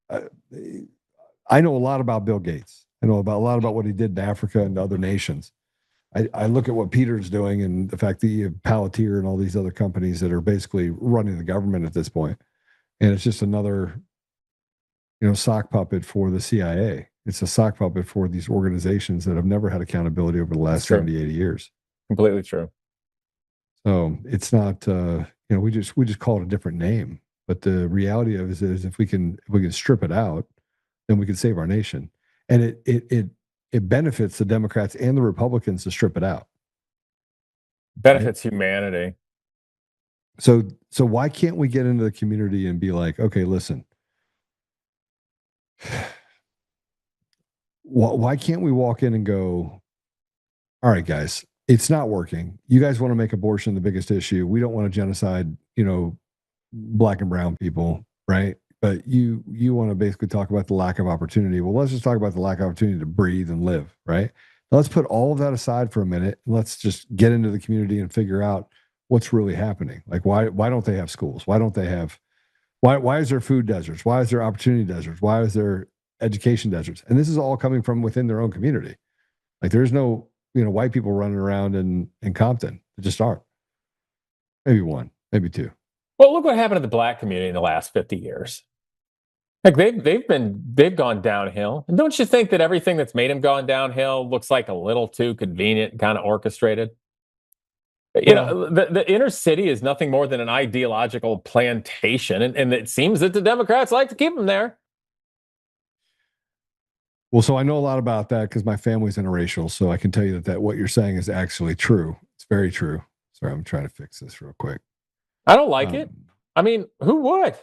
I know a lot about Bill Gates. I know a lot about what he did in Africa and other nations. I look at what Peter's doing and the fact that you have Palantir and all these other companies that are basically running the government at this point. And it's just another, sock puppet for the CIA. It's a sock puppet for these organizations that have never had accountability over the last 70, 80 years. Completely true. So it's not, we just call it a different name. But the reality of it is if we can strip it out, then we can save our nation. And it benefits the Democrats and the Republicans to strip it out. Benefits humanity. So why can't we get into the community and be like, okay, listen, why can't we walk in and go, all right, guys, it's not working. You guys want to make abortion the biggest issue. We don't want to genocide, black and brown people, right? But you want to basically talk about the lack of opportunity. Well, let's just talk about the lack of opportunity to breathe and live, right? Now, let's put all of that aside for a minute. Let's just get into the community and figure out what's really happening. Like, why don't they have schools? Why is there food deserts? Why is there opportunity deserts? Why is there education deserts? And this is all coming from within their own community. Like, there's no, white people running around in Compton. There just aren't. Maybe one, maybe two. Well, look what happened to the black community in the last 50 years. Like they've gone downhill. And don't you think that everything that's made them gone downhill looks like a little too convenient, kind of orchestrated? The inner city is nothing more than an ideological plantation, and it seems that the Democrats like to keep them there. Well, so I know a lot about that because my family's interracial, so I can tell you that what you're saying is actually true. It's very true. Sorry, I'm trying to fix this real quick. I don't like it. I mean, who would?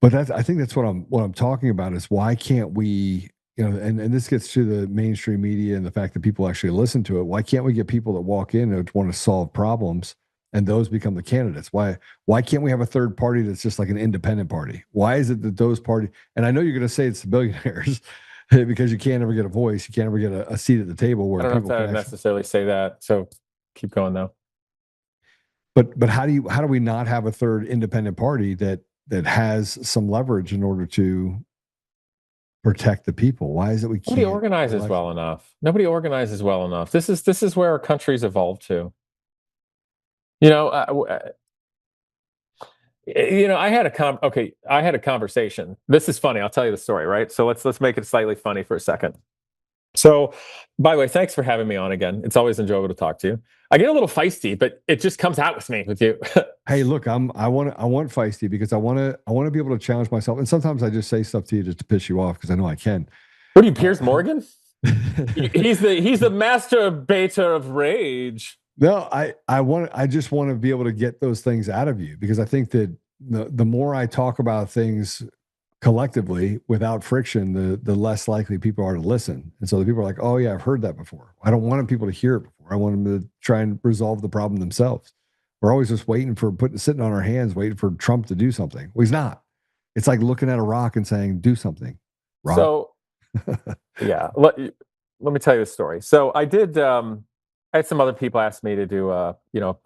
But I think that's what I'm talking about is why can't we, and this gets to the mainstream media and the fact that people actually listen to it. Why can't we get people that walk in and want to solve problems and those become the candidates? Why can't we have a third party that's just like an independent party? Why is it that those parties, and I know you're going to say it's the billionaires because you can't ever get a voice. You can't ever get a seat at the table where I don't people know if I necessarily say that. So keep going though. But how do we not have a third independent party that has some leverage in order to protect the people? Why is it we can't? Nobody organizes well enough. Nobody organizes well enough. This is where our country's evolved to. I had a conversation. This is funny. I'll tell you the story, right? So let's make it slightly funny for a second. So, by the way, thanks for having me on again. It's always enjoyable to talk to you. I get a little feisty, but it just comes out with me with you. Hey, look, I want feisty because I want to be able to challenge myself. And sometimes I just say stuff to you just to piss you off because I know I can. What are you, Piers Morgan? he's the masturbator of rage. No, I just want to be able to get those things out of you because I think that the more I talk about things collectively without friction, the less likely people are to listen. And so the people are like, oh yeah, I've heard that before. I don't want people to hear it before. I want them to try and resolve the problem themselves. We're always just waiting for sitting on our hands, waiting for Trump to do something. Well, he's not. It's like looking at a rock and saying, do something. Rock. So yeah, let me tell you a story. So I did, I had some other people ask me to do a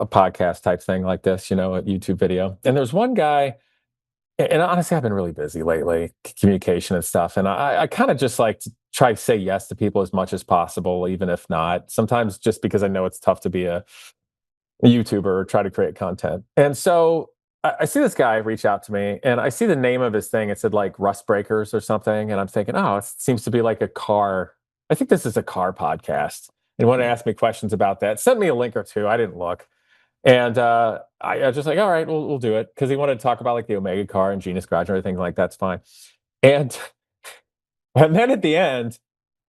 podcast type thing like this, a YouTube video. And there's one guy, and honestly, I've been really busy lately, communication and stuff. And I kind of just like to try to say yes to people as much as possible, even if not. Sometimes just because I know it's tough to be a YouTuber or try to create content. And so I see this guy reach out to me and I see the name of his thing. It said like Rust Breakers or something. And I'm thinking, oh, it seems to be like a car. I think this is a car podcast. And wanted to ask me questions about that. Sent me a link or two. I didn't look. And I was just like, all right, we'll do it. Because he wanted to talk about like the Omega car and Genus Garage and everything like that's fine. And then at the end,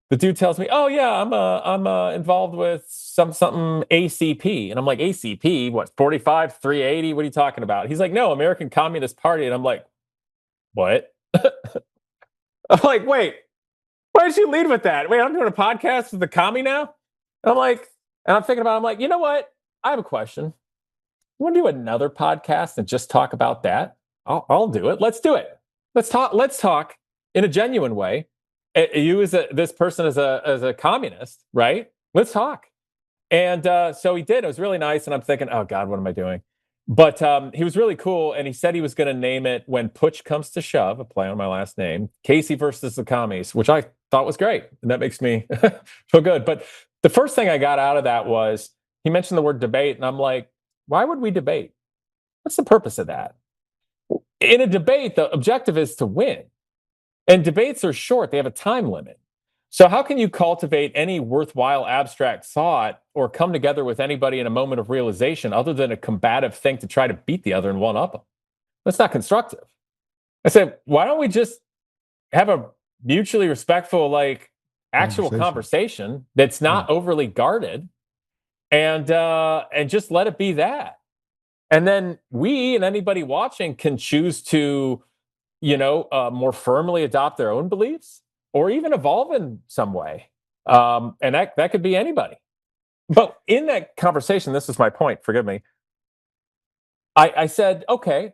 the dude tells me, oh yeah, I'm involved with something ACP. And I'm like, ACP, what, 45, 380? What are you talking about? He's like, no, American Communist Party. And I'm like, what? I'm like, wait, why did you lead with that? Wait, I'm doing a podcast with the commie now? And I'm thinking about it, I'm like, you know what? I have a question. You want to do another podcast and just talk about that? I'll do it. Let's do it. Let's talk in a genuine way. You this person as a communist, right? Let's talk. And so he did. It was really nice. And I'm thinking, oh God, what am I doing? But he was really cool. And he said he was going to name it When Putsch Comes to Shove, a play on my last name, Casey versus the commies, which I thought was great. And that makes me feel good. But the first thing I got out of that was he mentioned the word debate. And I'm like, why would we debate? What's the purpose of that? In a debate, the objective is to win. And debates are short. They have a time limit. So how can you cultivate any worthwhile abstract thought or come together with anybody in a moment of realization other than a combative thing to try to beat the other and one up them? That's not constructive. I said, why don't we just have a mutually respectful, like actual conversation that's not overly guarded and just let it be that. And then we and anybody watching can choose to more firmly adopt their own beliefs or even evolve in some way. And that could be anybody. But in that conversation, this is my point, forgive me. I said, okay,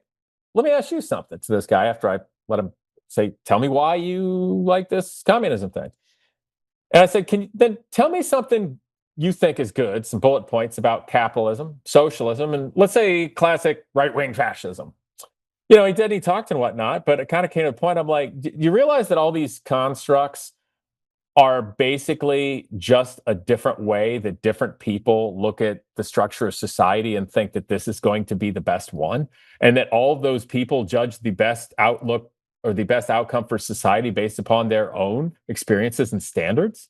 let me ask you something to this guy after I let him say, tell me why you like this communism thing. And I said, can you then tell me something you think is good, some bullet points about capitalism, socialism, and let's say classic right-wing fascism. He did, he talked and whatnot, but it kind of came to a point. I'm like, do you realize that all these constructs are basically just a different way that different people look at the structure of society and think that this is going to be the best one? And that all of those people judge the best outlook or the best outcome for society based upon their own experiences and standards?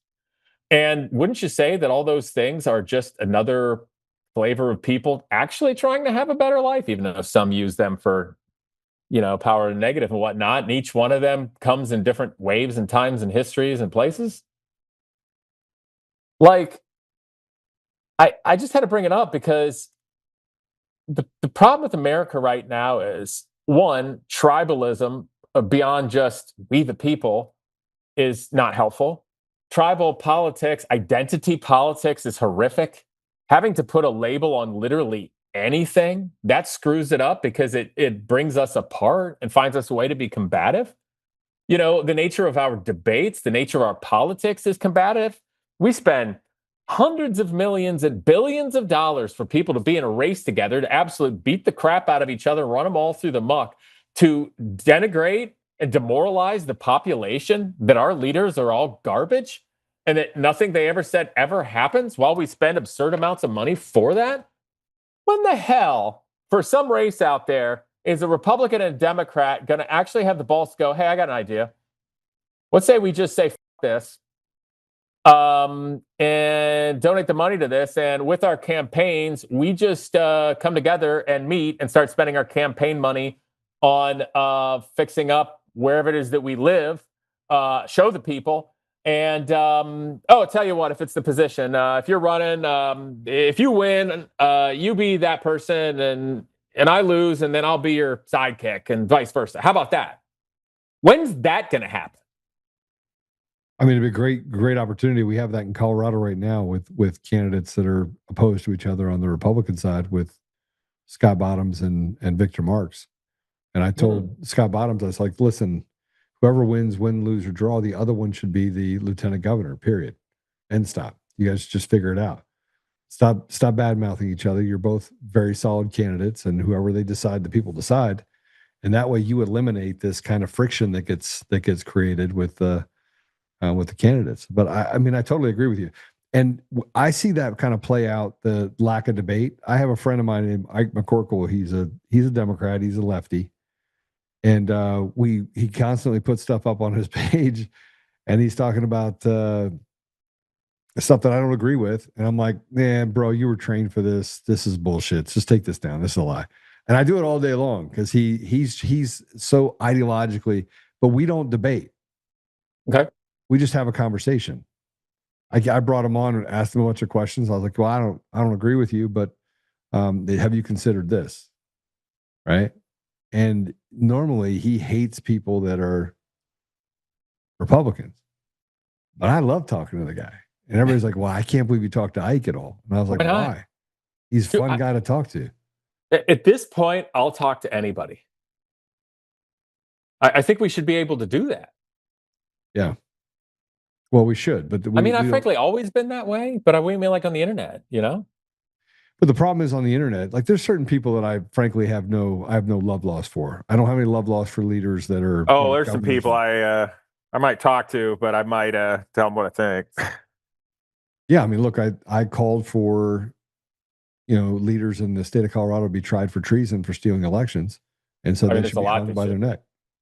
And wouldn't you say that all those things are just another flavor of people actually trying to have a better life, even though some use them for power and negative and whatnot, and each one of them comes in different waves and times and histories and places? Like, I just had to bring it up because the problem with America right now is, one, tribalism beyond just we the people is not helpful. Tribal politics, identity politics is horrific. Having to put a label on literally anything, that screws it up because it brings us apart and finds us a way to be combative. The nature of our debates, the nature of our politics is combative. We spend hundreds of millions and billions of dollars for people to be in a race together to absolutely beat the crap out of each other, run them all through the muck, to denigrate and demoralize the population, that our leaders are all garbage and that nothing they ever said ever happens while we spend absurd amounts of money for that? When the hell, for some race out there, is a Republican and a Democrat going to actually have the balls to go, hey, I got an idea. Let's say we just say F this and donate the money to this. And with our campaigns, we just come together and meet and start spending our campaign money on fixing up wherever it is that we live, show the people. And I'll tell you what, if it's the position, if you're running, if you win, you be that person and I lose, and then I'll be your sidekick and vice versa. How about that? When's that going to happen? I mean, it'd be a great opportunity. We have that in Colorado right now with candidates that are opposed to each other on the Republican side with Scott Bottoms and Victor Marks. And I told Scott Bottoms, I was like, listen, whoever wins, win, lose, or draw, the other one should be the lieutenant governor, period. And stop. You guys just figure it out. Stop bad-mouthing each other. You're both very solid candidates, and whoever they decide, the people decide. And that way you eliminate this kind of friction that gets created with the candidates. But I mean, I totally agree with you. And I see that kind of play out, the lack of debate. I have a friend of mine named Ike McCorkle. He's a Democrat. He's a lefty. And he constantly puts stuff up on his page, and he's talking about stuff that I don't agree with. And I'm like, man, bro, you were trained for this. This is bullshit. Just take this down. This is a lie. And I do it all day long because he's so ideologically, but we don't debate. Okay. We just have a conversation. I brought him on and asked him a bunch of questions. I was like, well, I don't agree with you, but have you considered this? Right. And normally he hates people that are Republicans, but I love talking to the guy. And everybody's like, well, I can't believe you talked to Ike at all. And I was like, why? He's a fun guy to talk to. At this point, I'll talk to anybody. I think we should be able to do that. Yeah. Well, we should, but I've frankly always been that way, but I mean like on the internet, you know? But the problem is on the internet, like there's certain people that I frankly have no love lost for. I don't have any love lost for leaders that are. Oh, there's some people I might talk to, but I might tell them what I think. Yeah, I mean, look, I called for, leaders in the state of Colorado to be tried for treason for stealing elections, and so they should be hung by their neck.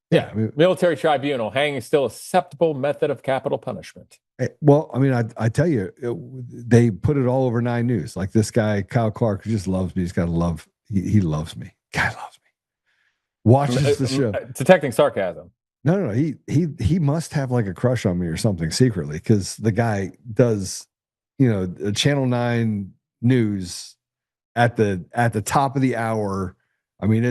Yeah, military tribunal, hanging is still a acceptable method of capital punishment. Well, I mean, I tell you, they put it all over 9 News. Like this guy, Kyle Clark, who just loves me. He's got to love. He loves me. Guy loves me. Watches the show. Detecting sarcasm. No. He must have like a crush on me or something secretly, because the guy does, Channel 9 news at the top of the hour. I mean,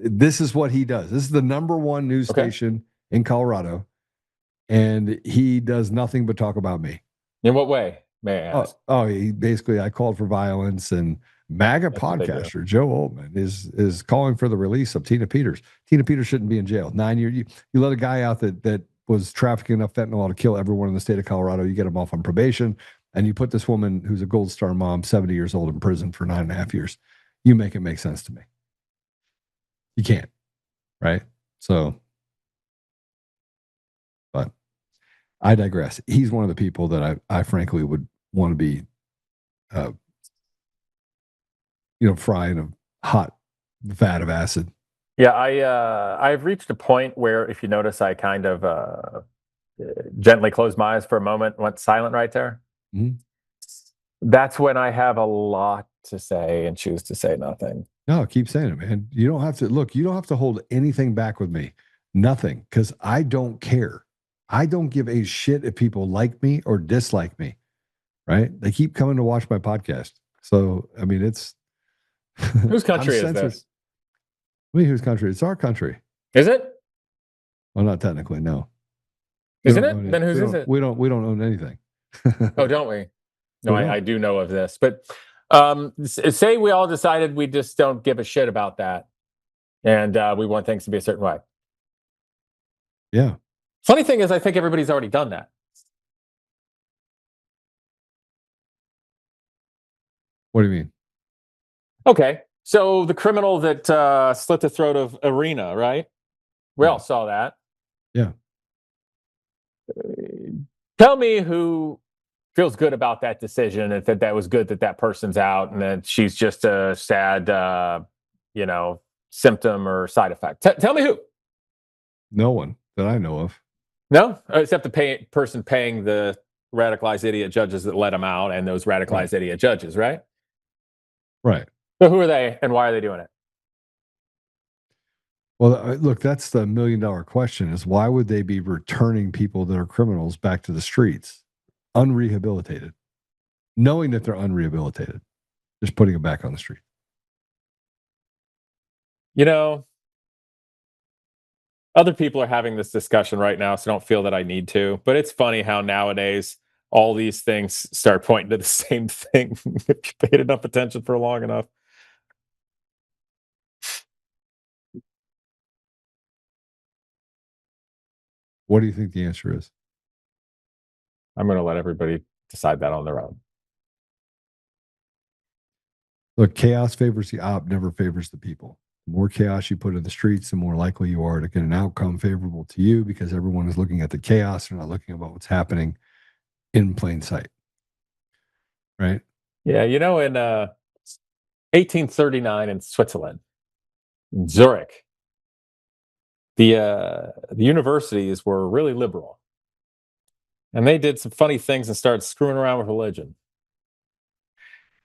this is what he does. This is the #1 news station in Colorado, and he does nothing but talk about me. In what way, may I ask? I called for violence, and MAGA podcaster Joe Oltmann is calling for the release of Tina Peters. Tina Peters shouldn't be in jail. 9 years. You let a guy out that was trafficking enough fentanyl to kill everyone in the state of Colorado. You get him off on probation, and you put this woman who's a Gold Star mom, 70 years old, in prison for 9.5 years. You make it make sense to me. You can't, right? So, but I digress. He's one of the people that I frankly would want to be, frying a hot vat of acid. Yeah, I've reached a point where, if you notice, I kind of gently closed my eyes for a moment, went silent right there. Mm-hmm. That's when I have a lot to say and choose to say nothing. No, keep saying it, man. You don't have to hold anything back with me. Nothing. Because I don't care. I don't give a shit if people like me or dislike me. Right? They keep coming to watch my podcast. So, I mean, it's whose country is this? I mean, whose country? It's our country. Is it? Well, not technically, no. Isn't it? Then whose is it? We don't own anything. Oh, don't we? No, I do know of this. But say we all decided we just don't give a shit about that, and we want things to be a certain way. Yeah. Funny thing is, I think everybody's already done that. What do you mean? Okay, so the criminal that slit the throat of Arena, right? We all saw that. Yeah. Tell me who feels good about that decision, and that was good that person's out, and that she's just a sad, symptom or side effect. Tell me who. No one that I know of. No, except the person paying the radicalized idiot judges that let them out, and those radicalized idiot judges, right? Right. So who are they, and why are they doing it? Well, look, that's the $1 million question: is why would they be returning people that are criminals back to the streets, unrehabilitated, knowing that they're unrehabilitated, just putting them back on the street? You know, other people are having this discussion right now, so don't feel that I need to. But it's funny how nowadays all these things start pointing to the same thing if you paid enough attention for long enough. What do you think the answer is? I'm going to let everybody decide that on their own. Look, chaos favors the op, never favors the people. The more chaos you put in the streets, the more likely you are to get an outcome favorable to you, because everyone is looking at the chaos. They're not looking about what's happening in plain sight. Right? Yeah, you know, in 1839 in Switzerland, in Zurich, the universities were really liberal. And they did some funny things and started screwing around with religion.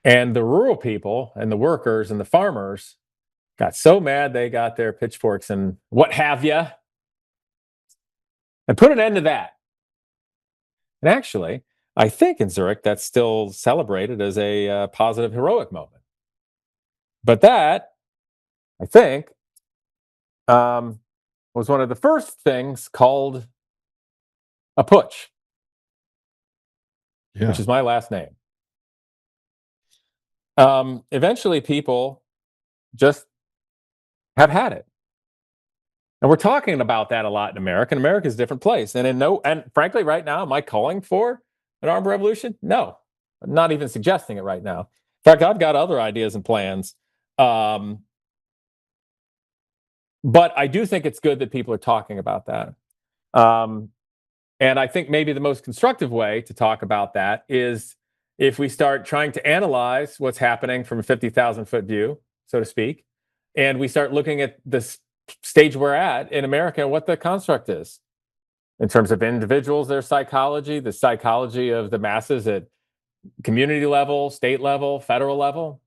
And the rural people and the workers and the farmers got so mad they got their pitchforks and what have you, and put an end to that. And actually, I think in Zurich, that's still celebrated as a positive, heroic moment. But that, I think, was one of the first things called a putsch, which is my last name. Eventually, people just have had it. And we're talking about that a lot in America. And America's a different place. And frankly, right now, am I calling for an armed revolution? No, I'm not even suggesting it right now. In fact, I've got other ideas and plans. But I do think it's good that people are talking about that. And I think maybe the most constructive way to talk about that is if we start trying to analyze what's happening from a 50,000-foot view, so to speak, and we start looking at this stage we're at in America and what the construct is in terms of individuals, their psychology, the psychology of the masses at community level, state level, federal level,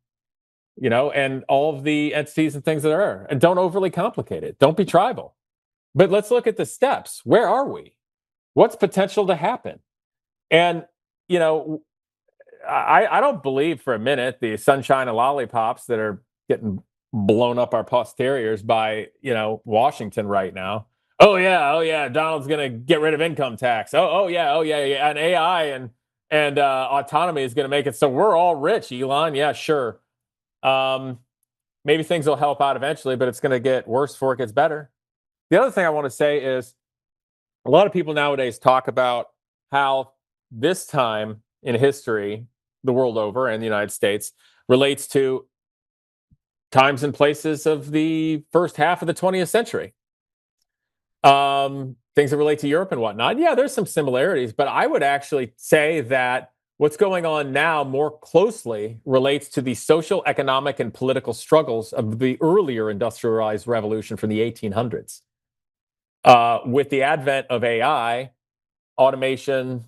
you know, and all of the entities and things that are. And don't overly complicate it. Don't be tribal. But let's look at the steps. Where are we? What's potential to happen? And, you know, I don't believe for a minute the sunshine and lollipops that are getting blown up our posteriors by, you know, Washington right now. Oh yeah, Donald's going to get rid of income tax. Oh yeah, and AI and autonomy is going to make it so we're all rich, Elon. Yeah, sure. Maybe things will help out eventually, but it's going to get worse before it gets better. The other thing I want to say is a lot of people nowadays talk about how this time in history, the world over and the United States, relates to times and places of the first half of the 20th century. Things that relate to Europe and whatnot. Yeah, there's some similarities, but I would actually say that what's going on now more closely relates to the social, economic, and political struggles of the earlier industrialized revolution from the 1800s. With the advent of AI, automation,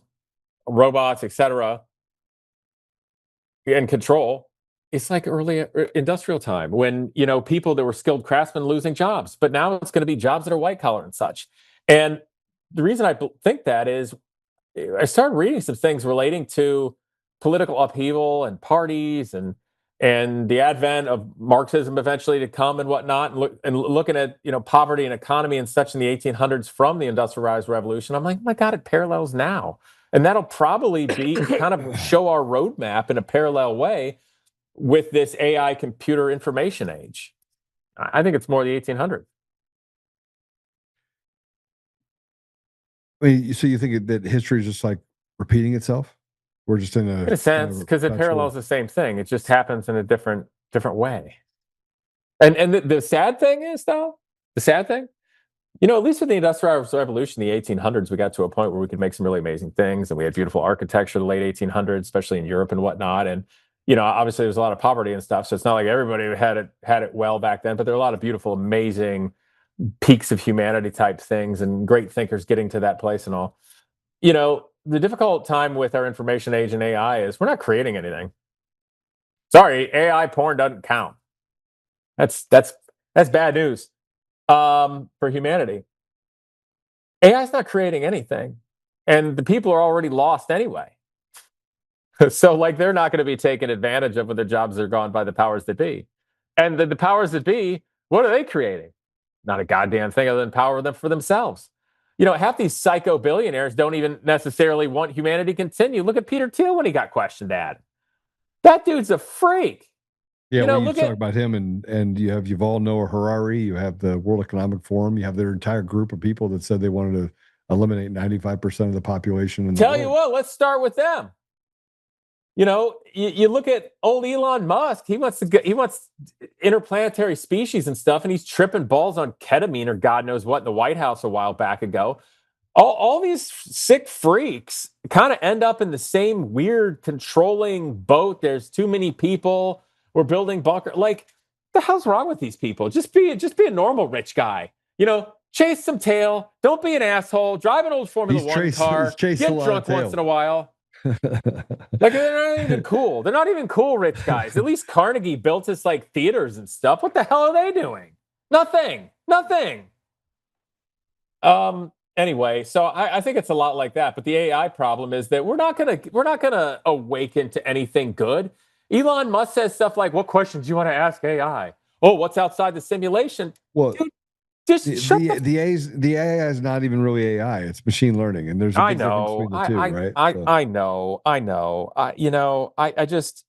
robots, etc., and control, it's like early industrial time when, you know, people that were skilled craftsmen losing jobs, but now it's going to be jobs that are white collar and such. And the reason I think that is I started reading some things relating to political upheaval and parties and the advent of Marxism eventually to come and whatnot, and looking at, you know, poverty and economy and such in the 1800s from the industrialized revolution. I'm like, oh my God, it parallels now. And that'll probably be kind of show our roadmap in a parallel way with this AI computer information age. I think it's more the 1800s. I mean, so you think that history is just like repeating itself? We're just in a sense, because it parallels the same thing. It just happens in a different way. And the sad thing is, though, you know, at least with the Industrial Revolution in the 1800s, we got to a point where we could make some really amazing things, and we had beautiful architecture in the late 1800s, especially in Europe and whatnot. And obviously there's a lot of poverty and stuff, so it's not like everybody had it well back then, but there are a lot of beautiful, amazing peaks of humanity type things and great thinkers getting to that place and all. The difficult time with our information age and AI is we're not creating anything. Sorry, AI porn doesn't count. That's bad news for humanity. AI is not creating anything, and the people are already lost anyway. So, like, they're not going to be taken advantage of when their jobs are gone by the powers that be. And the powers that be, what are they creating? Not a goddamn thing other than power them for themselves. Half these psycho billionaires don't even necessarily want humanity to continue. Look at Peter Thiel when he got questioned at. That dude's a freak. Yeah, when you talk about him, and you have Yuval Noah Harari, you have the World Economic Forum, you have their entire group of people that said they wanted to eliminate 95% of the population. Tell you what, let's start with them. You look at old Elon Musk. He wants interplanetary species and stuff, and he's tripping balls on ketamine or God knows what in the White House a while back ago. All these sick freaks kind of end up in the same weird controlling boat. There's too many people. We're building bunker. Like, the hell's wrong with these people? Just be a normal rich guy. Chase some tail. Don't be an asshole. Drive an old Formula One car. Get drunk once in a while. Like, they're not even cool. They're not even cool rich guys. At least Carnegie built us like theaters and stuff. What the hell are they doing? Nothing. Anyway, so I think it's a lot like that. But the AI problem is that we're not gonna awaken to anything good. Elon Musk says stuff like, "What questions do you want to ask AI? Oh, what's outside the simulation?" Well, dude, just the AI is not even really AI. It's machine learning, and there's a big difference between the two, right? I know. I just,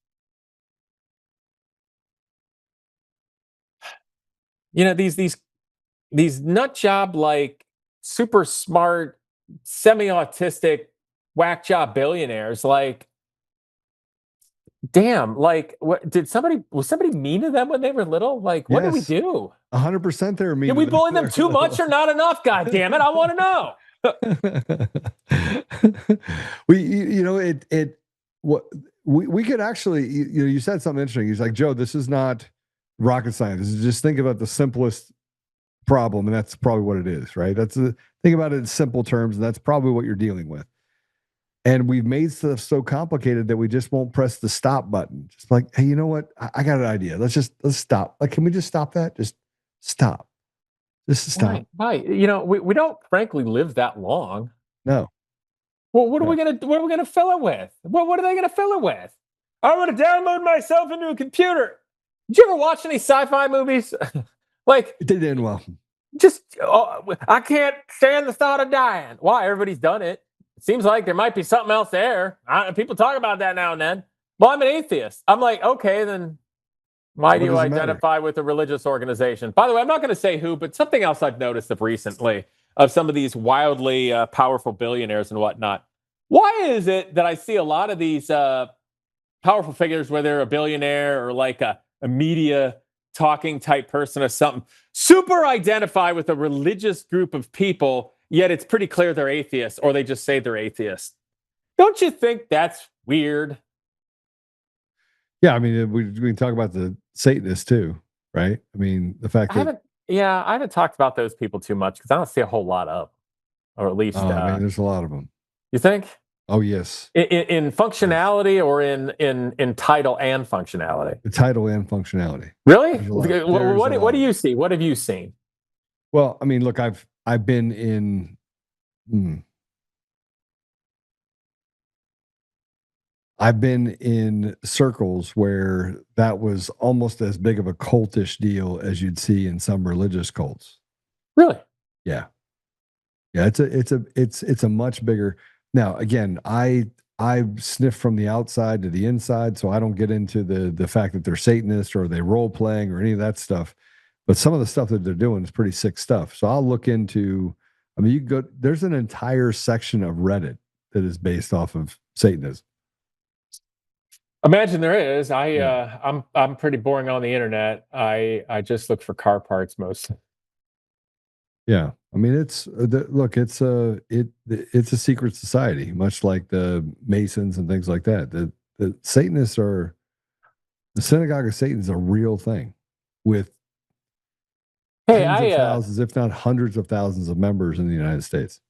these nut job, like, super smart, semi-autistic, whack job billionaires, like, damn, like, what was somebody mean to them when they were little? Like, what did we do? 100% they were mean. Did we bully them too much or not enough? God damn it, I want to know. We could actually, you said something interesting. He's like, Joe, this is not rocket science. Just think about the simplest problem, and that's probably what it is, right? Think about it in simple terms, and that's probably what you're dealing with. And we've made stuff so complicated that we just won't press the stop button. Just like, hey, you know what? I got an idea. Let's stop. Like, can we just stop that? Just stop. Just stop. Right. We don't frankly live that long. No. Well, what are we gonna fill it with? What are they gonna fill it with? I want to download myself into a computer. Did you ever watch any sci-fi movies? Like, it didn't end well. I can't stand the thought of dying. Why? Everybody's done it. It seems like there might be something else there. People talk about that now and then. Well, I'm an atheist. I'm like, okay, then why do you identify with a religious organization? By the way, I'm not going to say who, but something else I've noticed of recently of some of these wildly powerful billionaires and whatnot. Why is it that I see a lot of these powerful figures, whether they're a billionaire or like a media talking type person or something, super identify with a religious group of people, yet it's pretty clear they're atheists, or they just say they're atheists? Don't you think that's weird? Yeah, I mean, we can talk about the Satanists too, right? I mean, the fact that I haven't talked about those people too much because I don't see a whole lot of them, or at least there's a lot of them. You think? Oh yes. In functionality or in title and functionality? The title and functionality. Really? What do you see? What have you seen? Well, I mean, look, I've been in. I've been in circles where that was almost as big of a cultish deal as you'd see in some religious cults. Really? Yeah. It's a much bigger. Now, again, I sniff from the outside to the inside, so I don't get into the fact that they're Satanists or they role playing or any of that stuff. But some of the stuff that they're doing is pretty sick stuff. So I'll look into. I mean, there's an entire section of Reddit that is based off of Satanism. Imagine there is. I'm pretty boring on the internet. I just look for car parts mostly. Yeah, I mean, it's a secret society, much like the Masons and things like that. The Satanists are The synagogue of Satan is a real thing with Hey, tens of thousands, if not hundreds of thousands of members in the United States.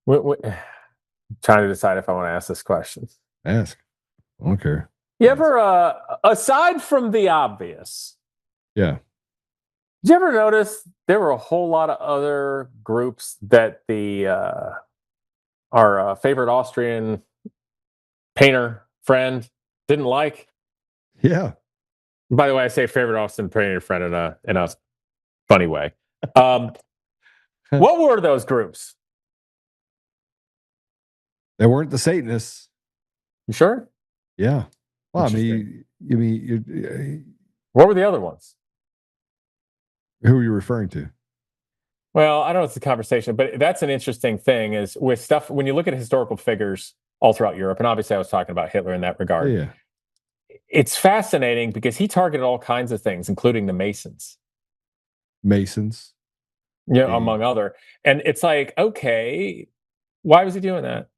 Trying to decide if I want to ask this question. Ask. I don't care. You ever, aside from the obvious, Yeah. did you ever notice there were a whole lot of other groups that our favorite Austrian painter friend didn't like? Yeah. By the way, I say favorite Austrian painter friend in a funny way. What were those groups? They weren't the Satanists. You sure? Yeah. Well, I mean, what were the other ones? Who are you referring to? Well, I don't know if it's a conversation, but that's an interesting thing is with stuff, when you look at historical figures all throughout Europe, and obviously I was talking about Hitler in that regard. Yeah. It's fascinating because he targeted all kinds of things, including the Masons. Masons. Yeah, among other. And it's like, okay, why was he doing that?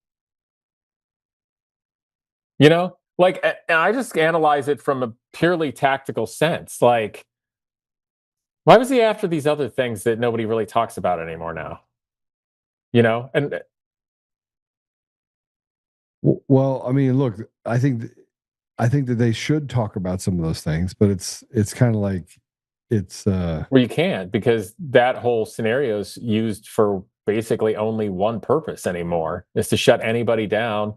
You know, like, and I just analyze it from a purely tactical sense. Like, why was he after these other things that nobody really talks about anymore now? You know, and well, I mean, look, I think that they should talk about some of those things, but it's kind of like it's well, you can't, because that whole scenario is used for basically only one purpose anymore, is to shut anybody down,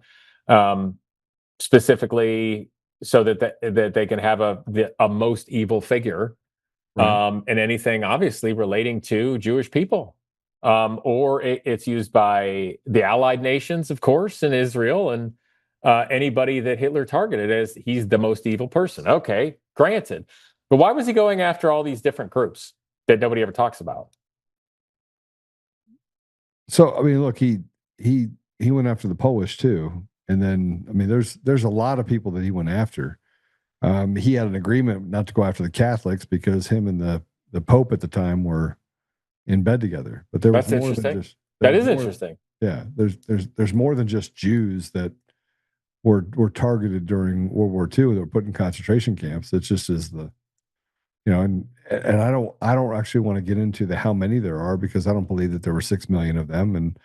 specifically so that they can have a most evil figure, right. and anything obviously relating to Jewish people, or it's used by the Allied nations, of course, in Israel, and anybody that Hitler targeted as he's the most evil person. Okay, granted. But why was he going after all these different groups that nobody ever talks about? So, I mean, look, he went after the Polish too. And then, I mean, there's a lot of people that he went after. He had an agreement not to go after the Catholics because him and the Pope at the time were in bed together. But there was That's more interesting. than just That is interesting. Yeah, there's more than just Jews that were targeted during World War II that were put in concentration camps. It's just as the, you know, and I don't actually want to get into the how many there are, because I don't believe that there were 6 million of them, and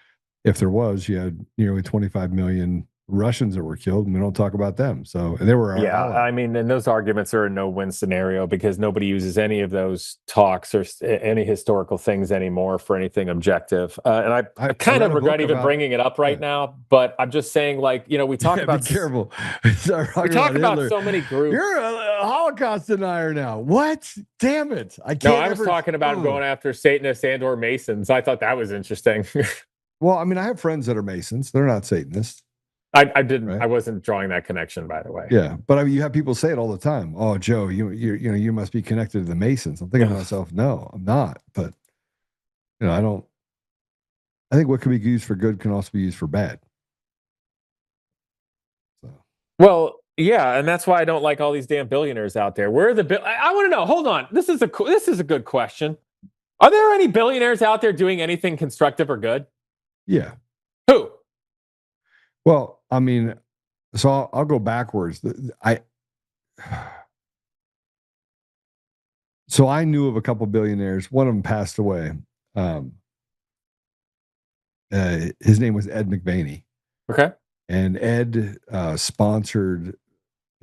if there was, you had nearly 25 million Russians that were killed, and we don't talk about them. So, and they were our allies. I mean, and those arguments are a no-win scenario because nobody uses any of those talks or any historical things anymore for anything objective. And I kind of regret even bringing it up right now, but I'm just saying, like, you know, we talk about. Be careful. We talk about so many groups. You're a Holocaust denier now. What? Damn it! I can't. No, I was talking about going after Satanists and/or Masons. I thought that was interesting. Well, I mean, I have friends that are Masons. They're not Satanists. I didn't. Right? I wasn't drawing that connection, by the way. Yeah, but I mean, you have people say it all the time. Oh, Joe, you must be connected to the Masons. I'm thinking to myself, no, I'm not. But you know, I don't. I think what can be used for good can also be used for bad. So. Well, yeah, and that's why I don't like all these damn billionaires out there. Where are the I want to know. Hold on, this is a good question. Are there any billionaires out there doing anything constructive or good? Yeah. Who? Well, I mean, so I'll go backwards. So I knew of a couple billionaires. One of them passed away. His name was Ed McVaney. Okay. And Ed sponsored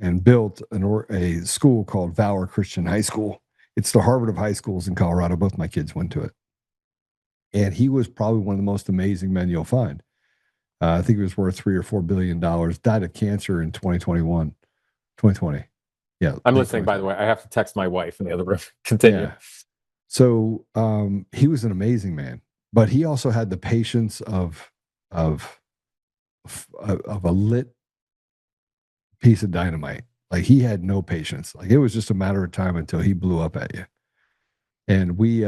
and built a school called Valor Christian High School. It's the Harvard of high schools in Colorado. Both my kids went to it. And he was probably one of the most amazing men you'll find. I think he was worth $3 or $4 billion. Died of cancer in 2020. Yeah. I'm listening, by the way. I have to text my wife in the other room. Continue. Yeah. So he was an amazing man, but he also had the patience of a lit piece of dynamite. Like, he had no patience. Like, it was just a matter of time until he blew up at you. And we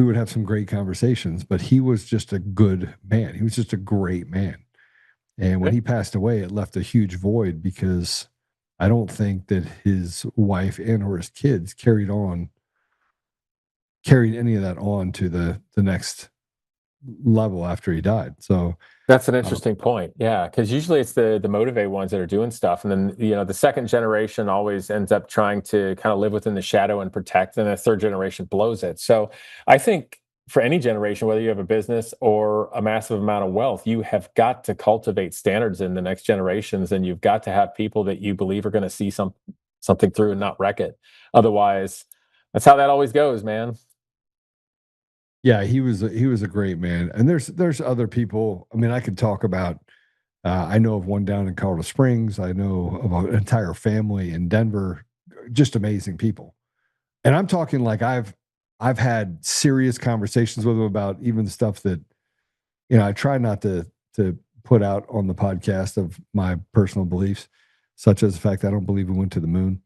would have some great conversations, but he was just a good man. He was just a great man. And when he passed away, it left a huge void, because I don't think that his wife and or his kids carried any of that on to the next level after he died. So that's an interesting point. Yeah, because usually it's the motivated ones that are doing stuff, and then the second generation always ends up trying to kind of live within the shadow and protect, and the third generation blows it. So I think for any generation, whether you have a business or a massive amount of wealth, you have got to cultivate standards in the next generations, and you've got to have people that you believe are going to see something through and not wreck it. Otherwise, that's how that always goes, man. Yeah, he was a great man. And there's other people. I mean, I could talk about. I know of one down in Colorado Springs. I know of an entire family in Denver. Just amazing people. And I'm talking like I've had serious conversations with them about even the stuff that, I try not to put out on the podcast of my personal beliefs, such as the fact I don't believe we went to the moon.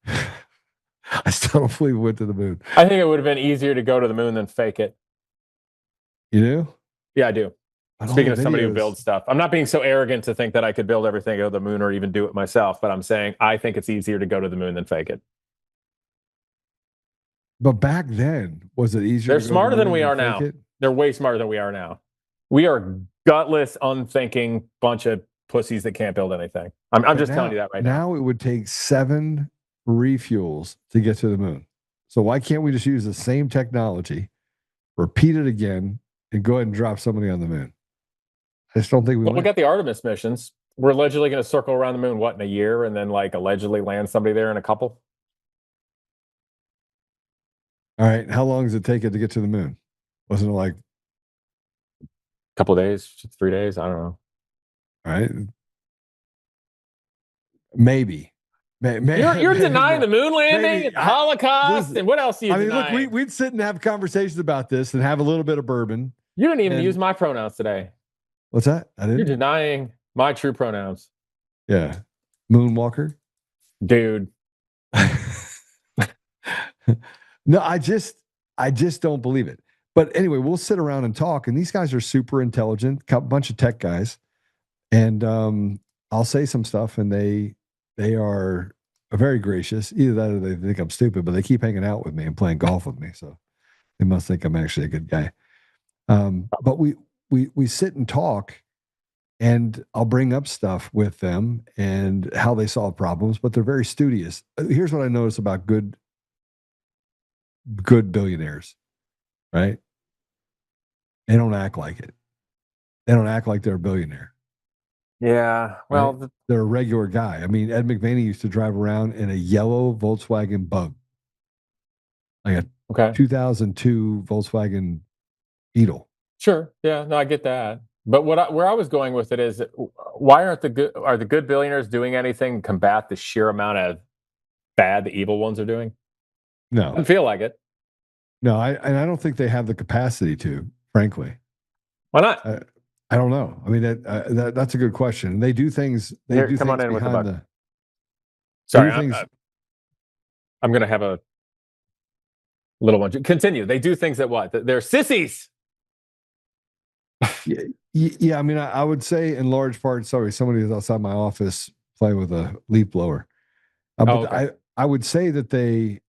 I still don't believe we went to the moon. I think it would have been easier to go to the moon than fake it. You do? Yeah, I do. Speaking of somebody who builds stuff, I'm not being so arrogant to think that I could build everything go to the moon or even do it myself, but I'm saying I think it's easier to go to the moon than fake it. But back then, was it easier? They're smarter than we are now. They're way smarter than we are now. We are gutless, unthinking bunch of pussies that can't build anything. I'm just telling you that right now. Now it would take 7 refuels to get to the moon. So why can't we just use the same technology, repeat it again, and go ahead and drop somebody on the moon? I just don't think we. Well, we got the Artemis missions. We're allegedly going to circle around the moon, in a year, and then allegedly land somebody there in a couple. All right. How long does it take it to get to the moon? Wasn't it like a couple of days, 3 days? I don't know. All right. Maybe. You're denying the moon landing, the Holocaust, and what else are you denying? Look, we'd sit and have conversations about this and have a little bit of bourbon. You didn't even use my pronouns today. What's that? I didn't. You're denying my true pronouns. Yeah. Moonwalker? Dude. No, I just don't believe it. But anyway, we'll sit around and talk, and these guys are super intelligent, a bunch of tech guys. And I'll say some stuff, and they are very gracious. Either that or they think I'm stupid, but they keep hanging out with me and playing golf with me. So they must think I'm actually a good guy. But we sit and talk, and I'll bring up stuff with them and how they solve problems, but they're very studious. Here's what I notice about good billionaires, right? They don't act like it. They don't act like they're a billionaire. Yeah, well, right? They're a regular guy. I mean, Ed McVaney used to drive around in a yellow Volkswagen Bug, like a 2002 Volkswagen Beetle. Sure, yeah, no, I get that. But where I was going with it is, why are the good billionaires doing anything to combat the sheer amount of bad the evil ones are doing? No, I don't feel like it. No, I don't think they have the capacity to, frankly. Why not? I don't know. I mean, that's a good question. They do things. Come on in with the buck. Sorry, I'm going to have a little one. Continue. They do things that what? They're sissies. Yeah. I mean, I would say in large part. Sorry, somebody was outside my office playing with a leaf blower. But okay. I would say that they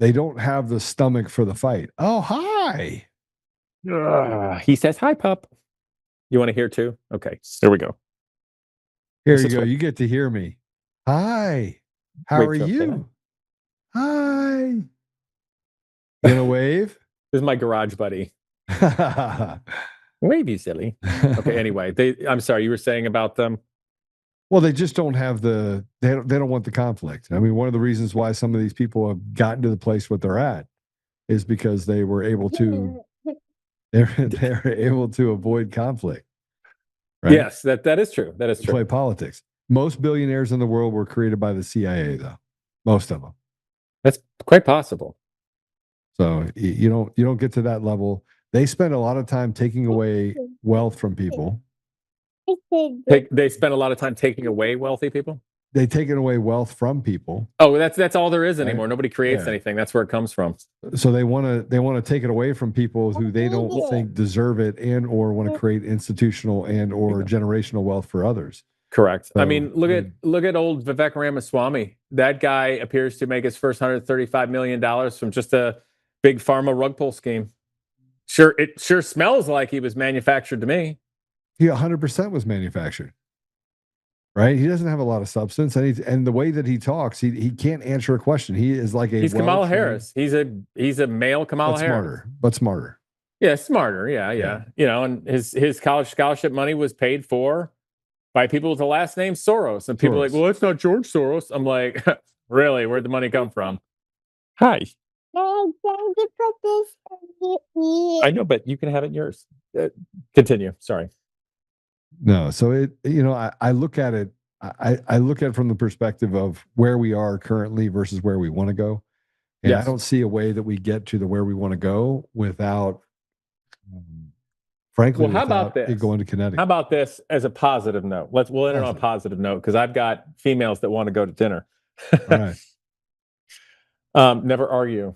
don't have the stomach for the fight. Oh, hi. He says, hi, pup. You want to hear too? Okay, here we go. Here you go. You get to hear me. Hi. How are you? Hi. You gonna wave? This is my garage buddy. Wave, you silly. Okay, anyway. I'm sorry, you were saying about them? Well, they just don't have they don't want the conflict. I mean, one of the reasons why some of these people have gotten to the place what they're at is because they were able to they're able to avoid conflict. Right? Yes, that is true. That is true. Play politics. Most billionaires in the world were created by the CIA, though. Most of them. That's quite possible. So you don't get to that level. They spend a lot of time taking away wealth from people. They spend a lot of time taking away wealthy people? They taking away wealth from people. Oh, that's all there is anymore. Right? Nobody creates anything. That's where it comes from. So they want to take it away from people who they don't think deserve it and or want to create institutional and or generational wealth for others. Correct. So, I mean, look at old Vivek Ramaswamy. That guy appears to make his first $135 million from just a big pharma rug pull scheme. It sure smells like he was manufactured to me. He 100% was manufactured. Right? He doesn't have a lot of substance, and the way that he talks, he can't answer a question. He is like he's Kamala Harris. He's a male Kamala Harris. But smarter. Yeah, smarter. Yeah. You know, and his college scholarship money was paid for by people with the last name Soros, and people are like, well, it's not George Soros. I'm like, really? Where'd the money come from? Hi. I know, but you can have it yours. Continue. Sorry. No, so I look at it. I look at it from the perspective of where we are currently versus where we want to go, and I don't see a way that we get to where we want to go without, frankly, well, how about this? It going to kinetic. How about this as a positive note? We'll end it on a positive note because I've got females that want to go to dinner. All right. Never argue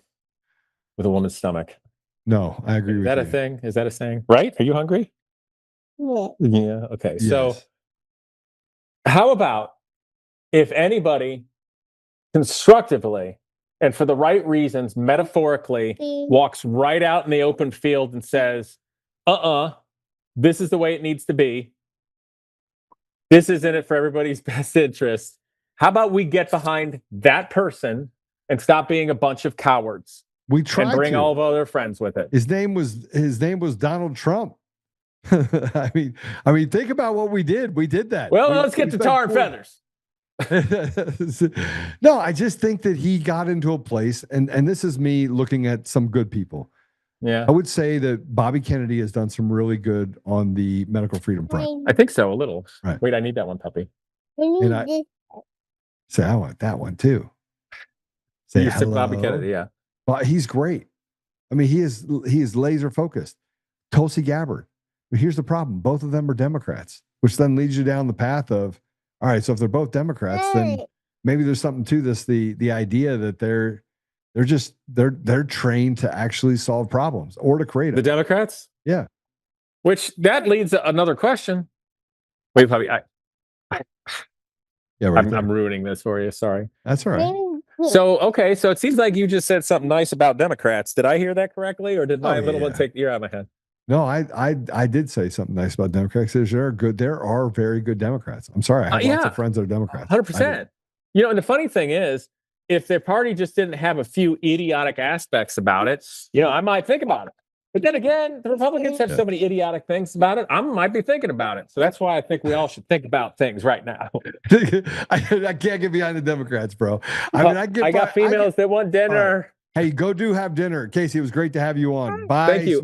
with a woman's stomach. No, I agree with you. Is that a thing? Is that a saying? Right? Are you hungry? Yeah. Okay. Yes. So how about if anybody constructively and for the right reasons, metaphorically, walks right out in the open field and says, this is the way it needs to be. This is in it for everybody's best interest. How about we get behind that person and stop being a bunch of cowards? We tried and bring to. all of our other friends with it. His name was Donald Trump. I mean, think about what we did. We did that. Well, let's get to tar and feathers. No, I just think that he got into a place, and this is me looking at some good people. Yeah, I would say that Bobby Kennedy has done some really good on the medical freedom front. I think so, a little. Right. Wait, I need that one, puppy. And I say, I want that one too. Say hello. Bobby Kennedy, yeah. But he's great. I mean, he is laser focused. Tulsi Gabbard. But here's the problem. Both of them are Democrats, which then leads you down the path of, all right, so if they're both Democrats, then maybe there's something to this. The idea that they're trained to actually solve problems or to create it. The Democrats? Yeah. Which that leads to another question. Wait, puppy. I'm ruining this for you. Sorry. That's all right. So, okay. So it seems like you just said something nice about Democrats. Did I hear that correctly? Or did my little one take the ear out of my head? No, I did say something nice about Democrats. There are very good Democrats. I'm sorry. I have lots of friends that are Democrats. 100%. You know, and the funny thing is, if their party just didn't have a few idiotic aspects about it, I might think about it. But then again, the Republicans have so many idiotic things about it. I might be thinking about it. So that's why I think we all should think about things right now. I can't get behind the Democrats, bro. I got females that want dinner. Hey, do have dinner. Casey, it was great to have you on. Bye. Thank you.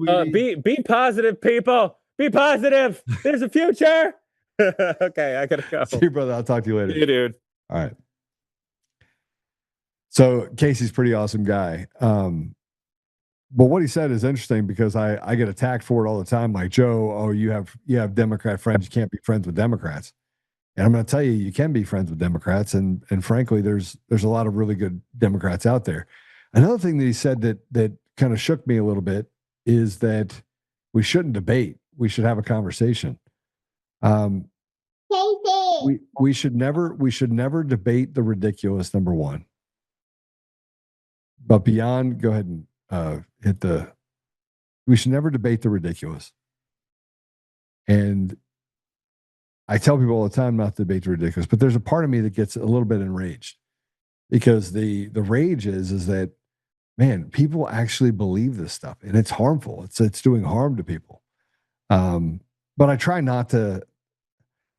Be positive, people. Be positive. There's a future. Okay, I gotta go. See you, brother. I'll talk to you later. See you, dude. All right. So Casey's a pretty awesome guy. But what he said is interesting because I get attacked for it all the time. Like, Joe, you have Democrat friends. You can't be friends with Democrats. And I'm going to tell you, you can be friends with Democrats. And frankly, there's a lot of really good Democrats out there. Another thing that he said that kind of shook me a little bit is that we shouldn't debate. We should have a conversation. We should never debate the ridiculous, number one. But beyond, go ahead and we should never debate the ridiculous. And I tell people all the time not to debate the ridiculous, but there's a part of me that gets a little bit enraged because the rage is that, man, people actually believe this stuff and it's harmful. It's doing harm to people. But I try not to.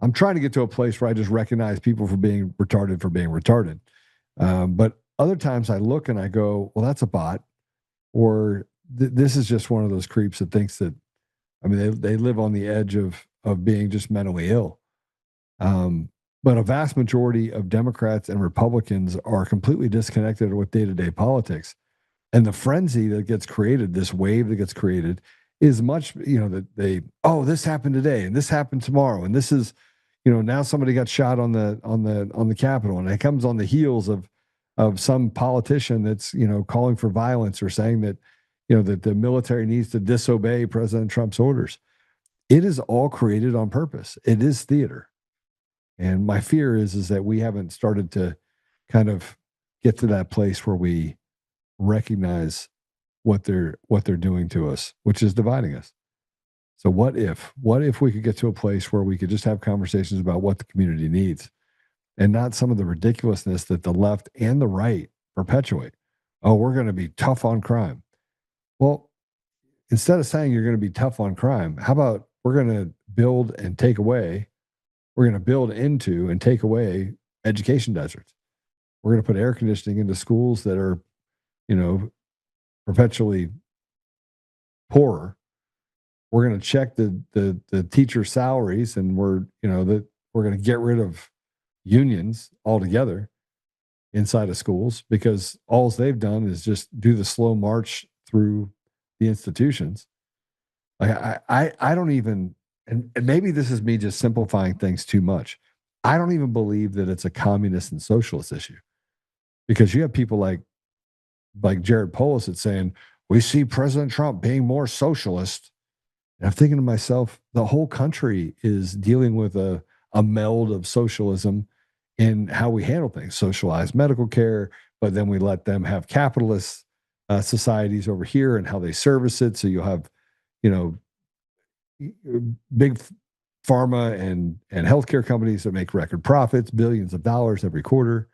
I'm trying to get to a place where I just recognize people for being retarded. But other times I look and I go, well, that's a bot. Or this is just one of those creeps that thinks that, I mean, they live on the edge of being just mentally ill. But a vast majority of Democrats and Republicans are completely disconnected with day-to-day politics. And the frenzy that gets created, this wave that gets created, is much, that this happened today and this happened tomorrow. And this is, now somebody got shot on the Capitol, and it comes on the heels of some politician that's, calling for violence or saying that, that the military needs to disobey President Trump's orders. It is all created on purpose. It is theater. And my fear is that we haven't started to kind of get to that place where we recognize what they're doing to us, which is dividing us. So what if we could get to a place where we could just have conversations about what the community needs and not some of the ridiculousness that the left and the right perpetuate? Oh, we're going to be tough on crime. Well, instead of saying you're going to be tough on crime, how about we're going to build and take away, we're going to build into and take away education deserts. We're going to put air conditioning into schools that are, perpetually poorer. We're going to check the teacher salaries, and we're going to get rid of unions altogether inside of schools, because all they've done is just do the slow march through the institutions. Like I don't even, and maybe this is me just simplifying things too much. I don't even believe that it's a communist and socialist issue, because you have people like Jared Polis that's saying, we see President Trump being more socialist. And I'm thinking to myself, the whole country is dealing with a meld of socialism in how we handle things, socialized medical care, but then we let them have capitalist societies over here and how they service it. So you'll have, big pharma and healthcare companies that make record profits, billions of dollars every quarter.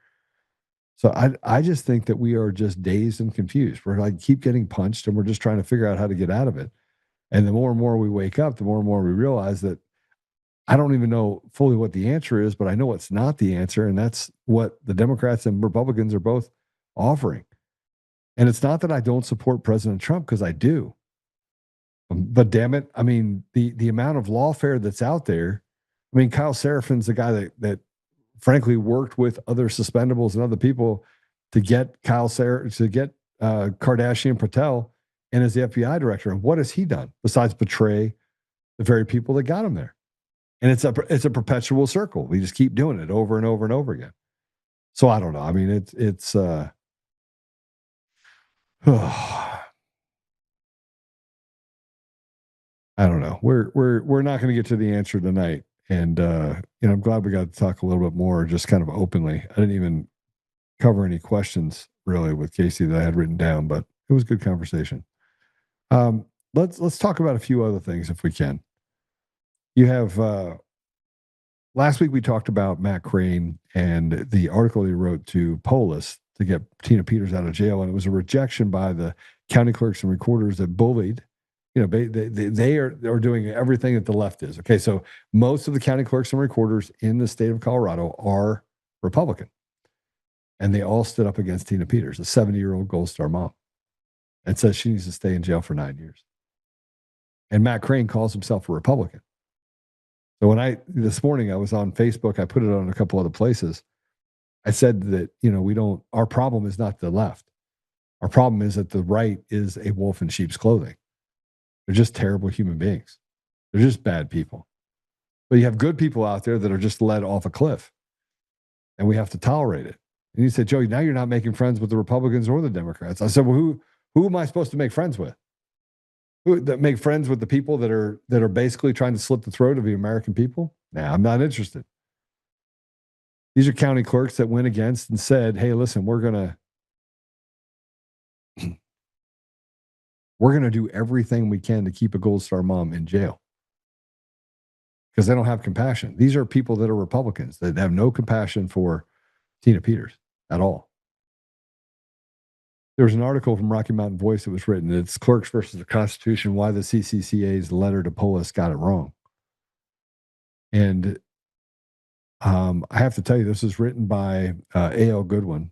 So I just think that we are just dazed and confused. We're like keep getting punched, and we're just trying to figure out how to get out of it. And the more and more we wake up, the more and more we realize that I don't even know fully what the answer is, but I know it's not the answer. And that's what the Democrats and Republicans are both offering. And it's not that I don't support President Trump, because I do. But damn it, I mean, the amount of lawfare that's out there. I mean, Kyle Serafin's the guy that frankly worked with other suspendables and other people to get Kardashian Patel and as the FBI director. And what has he done besides betray the very people that got him there? And it's a perpetual circle. We just keep doing it over and over and over again. So I don't know. I mean, it's I don't know. We're not going to get to the answer tonight. And I'm glad we got to talk a little bit more, just kind of openly. I didn't even cover any questions really with Casey that I had written down, but it was a good conversation. Let's talk about a few other things if we can. You have last week we talked about Matt Crane and the article he wrote to Polis to get Tina Peters out of jail, and it was a rejection by the county clerks and recorders that bullied. They are doing everything that the left is. Okay, so most of the county clerks and recorders in the state of Colorado are Republican, and they all stood up against Tina Peters, a 70-year-old Gold Star mom, and says she needs to stay in jail for 9 years. And Matt Crane calls himself a Republican. So this morning I was on Facebook, I put it on a couple other places. I said that, our problem is not the left. Our problem is that the right is a wolf in sheep's clothing. They're just terrible human beings. They're just bad people. But you have good people out there that are just led off a cliff, and we have to tolerate it. And you said, Joey, now you're not making friends with the Republicans or the Democrats. I said, well, who am I supposed to make friends with? Make friends with the people that are basically trying to slit the throat of the American people? Nah, I'm not interested. These are county clerks that went against and said, hey, listen, we're going to do everything we can to keep a Gold Star mom in jail, because they don't have compassion. These are people that are Republicans that have no compassion for Tina Peters at all. There was an article from Rocky Mountain Voice that was written. It's Clerks versus the Constitution, why the CCCA's letter to Polis got it wrong. And I have to tell you, this is written by A.L. Goodwin.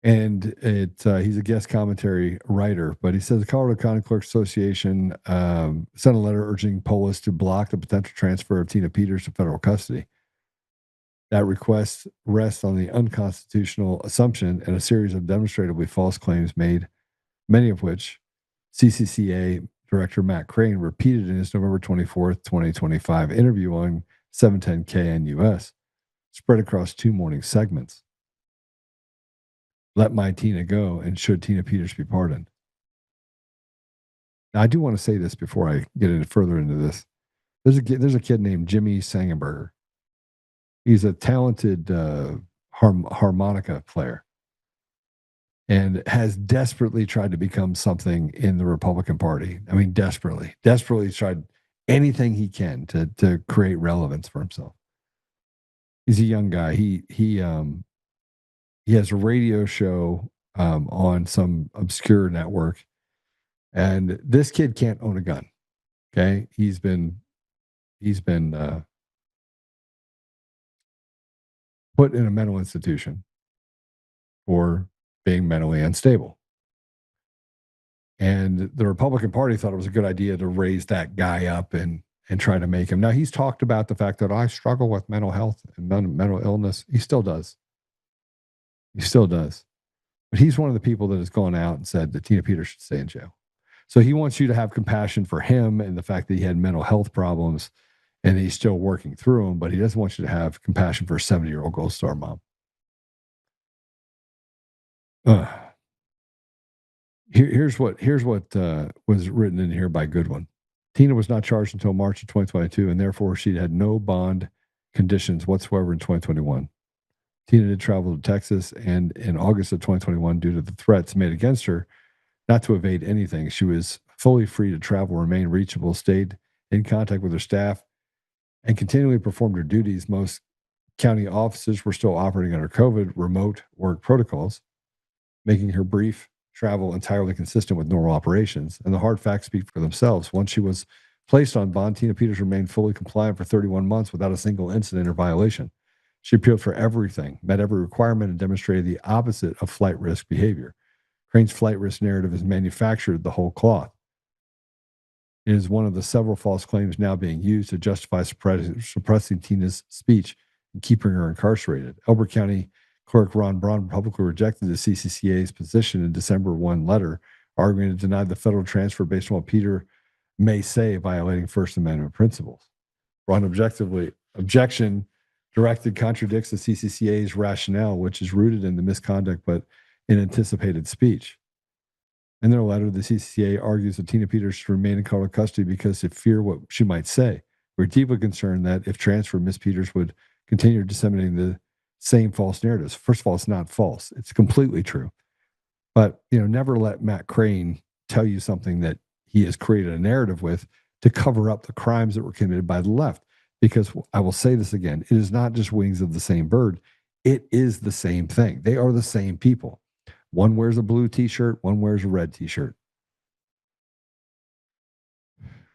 And he's a guest commentary writer, but he says the Colorado County Clerks Association sent a letter urging Polis to block the potential transfer of Tina Peters to federal custody. That request rests on the unconstitutional assumption and a series of demonstrably false claims made, many of which CCCA Director Matt Crane repeated in his November 24th, 2025 interview on 710 KNUS, spread across 2 morning segments. Let my Tina go, and should Tina Peters be pardoned? Now, I do want to say this before I get further into this. There's a kid named Jimmy Sangenberger. He's a talented harmonica player. and has desperately tried to become something in the Republican Party. I mean, desperately tried anything he can to create relevance for himself. He's a young guy. He has a radio show on some obscure network, and this kid can't own a gun. Okay, he's been put in a mental institution for being mentally unstable. And the Republican Party thought it was a good idea to raise that guy up and try to make him. Now, he's talked about the fact that I struggle with mental health and mental illness. He still does. He still does. But he's one of the people that has gone out and said that Tina Peters should stay in jail. So he wants you to have compassion for him and the fact that he had mental health problems and he's still working through them, but he doesn't want you to have compassion for a 70-year-old Gold Star mom. Here's what was written in here by Goodwin. Tina was not charged until March of 2022, and therefore she had no bond conditions whatsoever in 2021. Tina did travel to Texas, and in August of 2021, due to the threats made against her, not to evade anything, she was fully free to travel, remain reachable, stayed in contact with her staff, and continually performed her duties. Most county offices were still operating under COVID remote work protocols, making her brief travel entirely consistent with normal operations. And the hard facts speak for themselves. Once she was placed on bond, Tina Peters remained fully compliant for 31 months without a single incident or violation. She appealed for everything, met every requirement, and demonstrated the opposite of flight risk behavior. Crane's flight risk narrative is manufactured the whole cloth. It is one of the several false claims now being used to justify suppressing Tina's speech and keeping her incarcerated. Elbert County Clerk Ron Braun publicly rejected the CCCA's position in December 1 letter, arguing it denied the federal transfer based on what Peter may say, violating First Amendment principles. Braun objection directed contradicts the CCCA's rationale, which is rooted in the misconduct but in anticipated speech. In their letter, the CCCA argues that Tina Peters should remain in color custody because they fear what she might say. We're deeply concerned that if transferred, Ms. Peters would continue disseminating the same false narratives. First of all, it's not false. It's completely true. But, never let Matt Crane tell you something that he has created a narrative with to cover up the crimes that were committed by the left. Because I will say this again, it is not just wings of the same bird. It is the same thing. They are the same people. One wears a blue t-shirt, one wears a red t-shirt.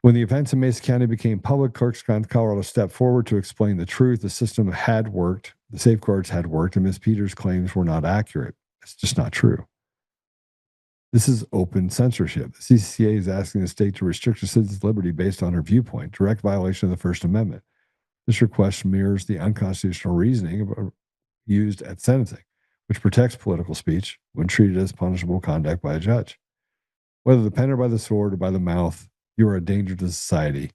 When the events in Mesa County became public, clerks in Colorado stepped forward to explain the truth. The system had worked, the safeguards had worked, and Ms. Peters' claims were not accurate. It's just not true. This is open censorship. The CCCA is asking the state to restrict a citizen's liberty based on her viewpoint, direct violation of the First Amendment. This request mirrors the unconstitutional reasoning used at sentencing, which protects political speech when treated as punishable conduct by a judge. Whether the pen or by the sword or by the mouth, you are a danger to society.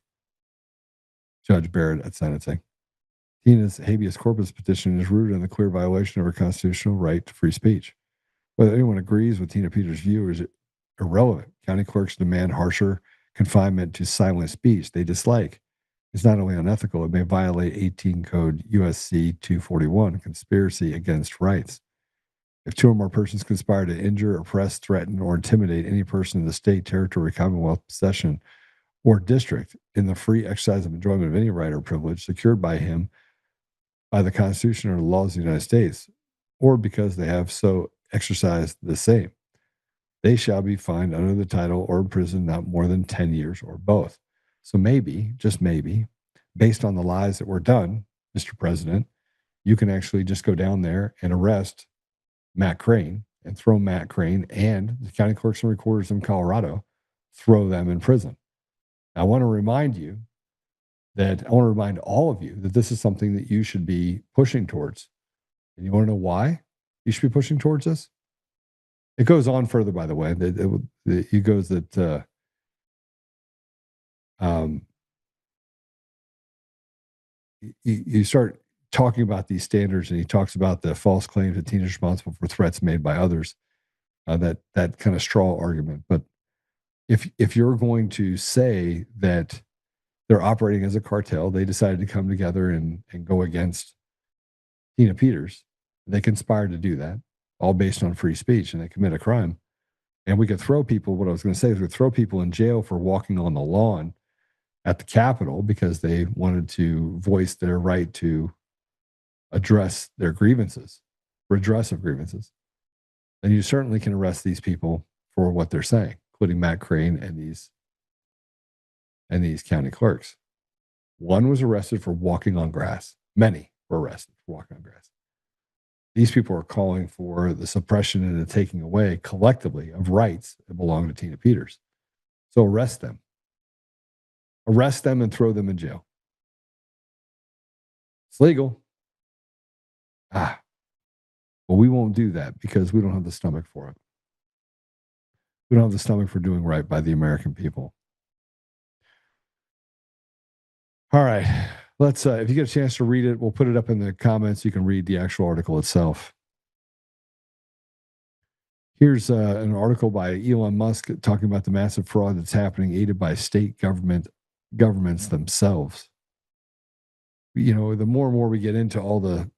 Judge Barrett at sentencing. Tina's habeas corpus petition is rooted in the clear violation of her constitutional right to free speech. Whether anyone agrees with Tina Peters' view is irrelevant. County clerks demand harsher confinement to silent speech they dislike. It's not only unethical, it may violate 18 Code USC 241, conspiracy against rights. If two or more persons conspire to injure, oppress, threaten, or intimidate any person in the state, territory, commonwealth, possession, or district in the free exercise of enjoyment of any right or privilege secured by him by the Constitution or the laws of the United States, or because they have so exercised the same, they shall be fined under the title or imprisoned not more than 10 years or both. So maybe, just maybe, based on the lies that were done, Mr. President, you can actually just go down there and arrest Matt Crane and throw Matt Crane and the county clerks and recorders in Colorado, throw them in prison. I want to remind all of you that this is something that you should be pushing towards. And you want to know why you should be pushing towards this? It goes on further, by the way. It goes that you start talking about these standards, and he talks about the false claims that Tina's responsible for threats made by others. That kind of straw argument. But if you're going to say that they're operating as a cartel, they decided to come together and go against Tina Peters. They conspired to do that. all based on free speech, and they commit a crime. And we could throw people, what I was going to say is we could throw people in jail for walking on the lawn at the Capitol because they wanted to voice their right to address their grievances, redress of grievances. And you certainly can arrest these people for what they're saying, including Matt Crane and these county clerks. One was arrested for walking on grass. Many were arrested for walking on grass. These people are calling for the suppression and the taking away collectively of rights that belong to Tina Peters. So arrest them. Arrest them and throw them in jail. It's legal. But we won't do that because we don't have the stomach for it. We don't have the stomach for doing right by the American people. All right. Let's, if you get a chance to read it, we'll put it up in the comments. You can read the actual article itself. Here's an article by Elon Musk talking about the massive fraud that's happening, aided by state governments themselves. You know, the more and more we get into all the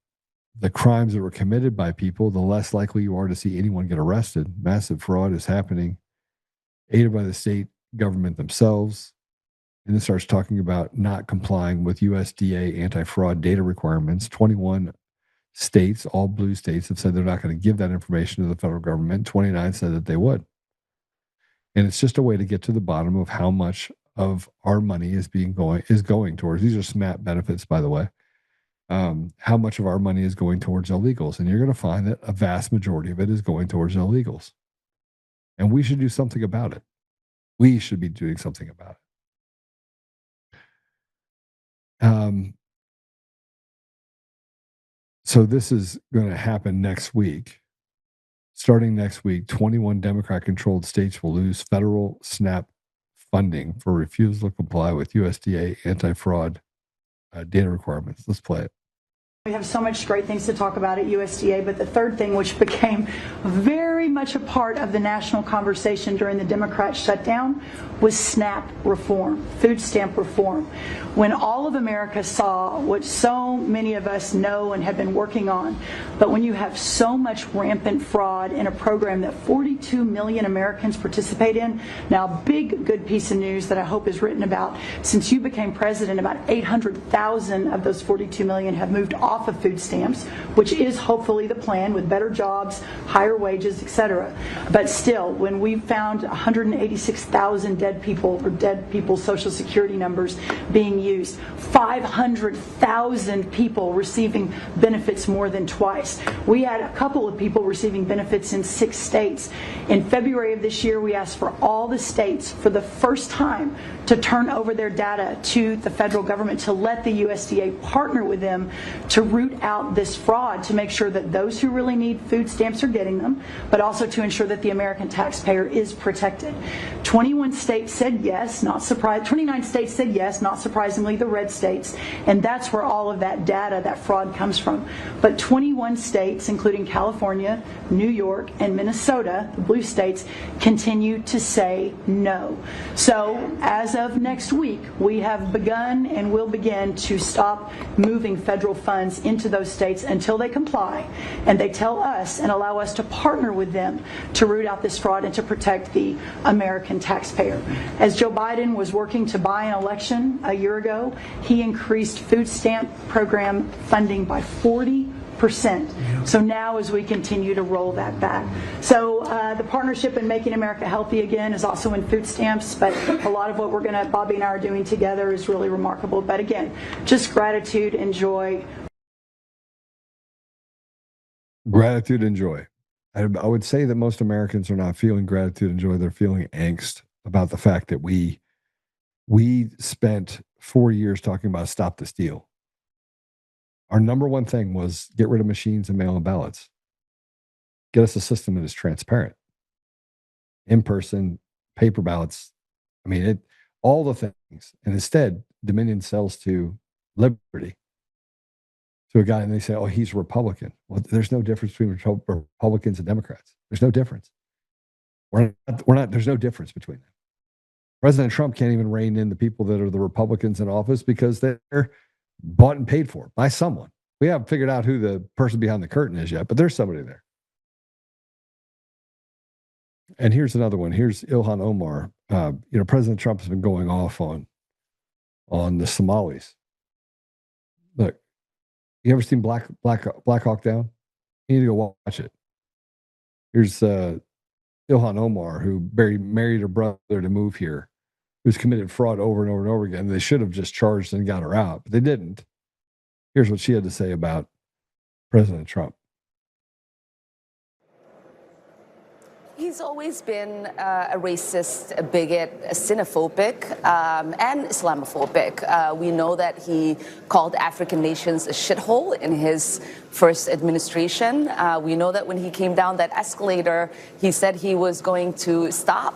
crimes that were committed by people, the less likely you are to see anyone get arrested. Massive fraud is happening, aided by the state government themselves. And it starts talking about not complying with USDA anti-fraud data requirements. 21 states, all blue states, have said they're not going to give that information to the federal government. 29 said that they would. And it's just a way to get to the bottom of how much of our money is going towards. These are SNAP benefits, by the way. How much of our money is going towards illegals. And you're going to find that a vast majority of it is going towards illegals. And we should do something about it. We should be doing something about it. So this is going to happen next week. Starting next week, 21 Democrat-controlled states will lose federal SNAP funding for refusal to comply with USDA anti-fraud data requirements. Let's play it. We have so much great things to talk about at USDA, but the third thing, which became very much a part of the national conversation during the Democrat shutdown, was SNAP reform, food stamp reform. When all of America saw what so many of us know and have been working on, but when you have so much rampant fraud in a program that 42 million Americans participate in, now big good piece of news that I hope is written about, since you became president, about 800,000 of those 42 million have moved off of food stamps, which is hopefully the plan, with better jobs, higher wages, etc. But still, when we found 186,000 dead people's Social Security numbers being used, 500,000 people receiving benefits more than twice. We had a couple of people receiving benefits in 6 states. In February of this year, we asked for all the states for the first time to turn over their data to the federal government, to let the USDA partner with them to root out this fraud, to make sure that those who really need food stamps are getting them, but also to ensure that the American taxpayer is protected. 21 states said yes, not surprised. 29 states said yes, not surprisingly, the red states, and that's where all of that data, that fraud comes from. But 21 states, including California, New York, and Minnesota, the blue states, continue to say no. So as of next week, we have begun and will begin to stop moving federal funds into those states until they comply and they tell us and allow us to partner with them to root out this fraud and to protect the American taxpayer. As Joe Biden was working to buy an election a year ago, he increased food stamp program funding by 40%. So now as we continue to roll that back. So the partnership in Making America Healthy Again is also in food stamps, but a lot of what Bobby and I are doing together is really remarkable. But again, just gratitude and joy. Gratitude and joy. I would say that most Americans are not feeling gratitude and joy. They're feeling angst about the fact that we spent 4 years talking about stop the steal. Our number one thing was get rid of machines and mail-in ballots. Get us a system that is transparent. In-person, paper ballots. I mean, all the things. And instead, Dominion sells to Liberty, to a guy, and they say, oh, he's a Republican. Well, there's no difference between Republicans and Democrats. There's no difference. There's no difference between them. President Trump can't even rein in the people that are the Republicans in office because they're bought and paid for by someone. We haven't figured out who the person behind the curtain is yet, but there's somebody there. And here's another one. Here's Ilhan Omar. President Trump has been going off on the Somalis. Look, you ever seen Black Hawk Down? You need to go watch it. Here's Ilhan Omar, who married her brother to move here, who's committed fraud over and over and over again. They should have just charged and got her out, but they didn't. Here's what she had to say about President Trump. He's always been a racist, a bigot, a xenophobic, and Islamophobic. We know that he called African nations a shithole in his first administration. We know that when he came down that escalator, he said he was going to stop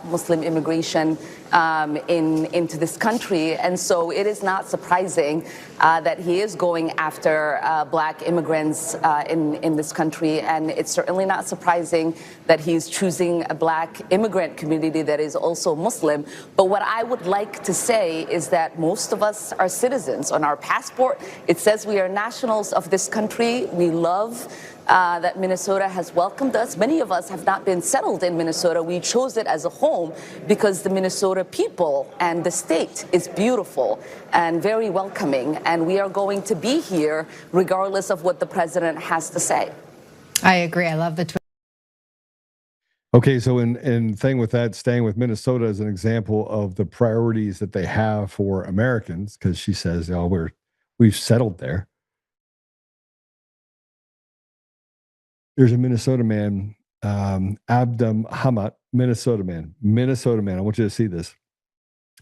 Muslim immigration into this country. And so it is not surprising that he is going after black immigrants in this country. And it's certainly not surprising that he's choosing a black immigrant community that is also Muslim. But what I would like to say is that most of us are citizens. On our passport, it says we are nationals of this country. We love that Minnesota has welcomed us. Many of us have not been settled in Minnesota. We chose it as a home because the Minnesota people and the state is beautiful and very welcoming. And we are going to be here regardless of what the president has to say. I agree. I love the tweet. Okay, so in thing with that, staying with Minnesota as an example of the priorities that they have for Americans, because she says, we've settled there. There's a Minnesota man, Abdam Hamat, Minnesota man. I want you to see this.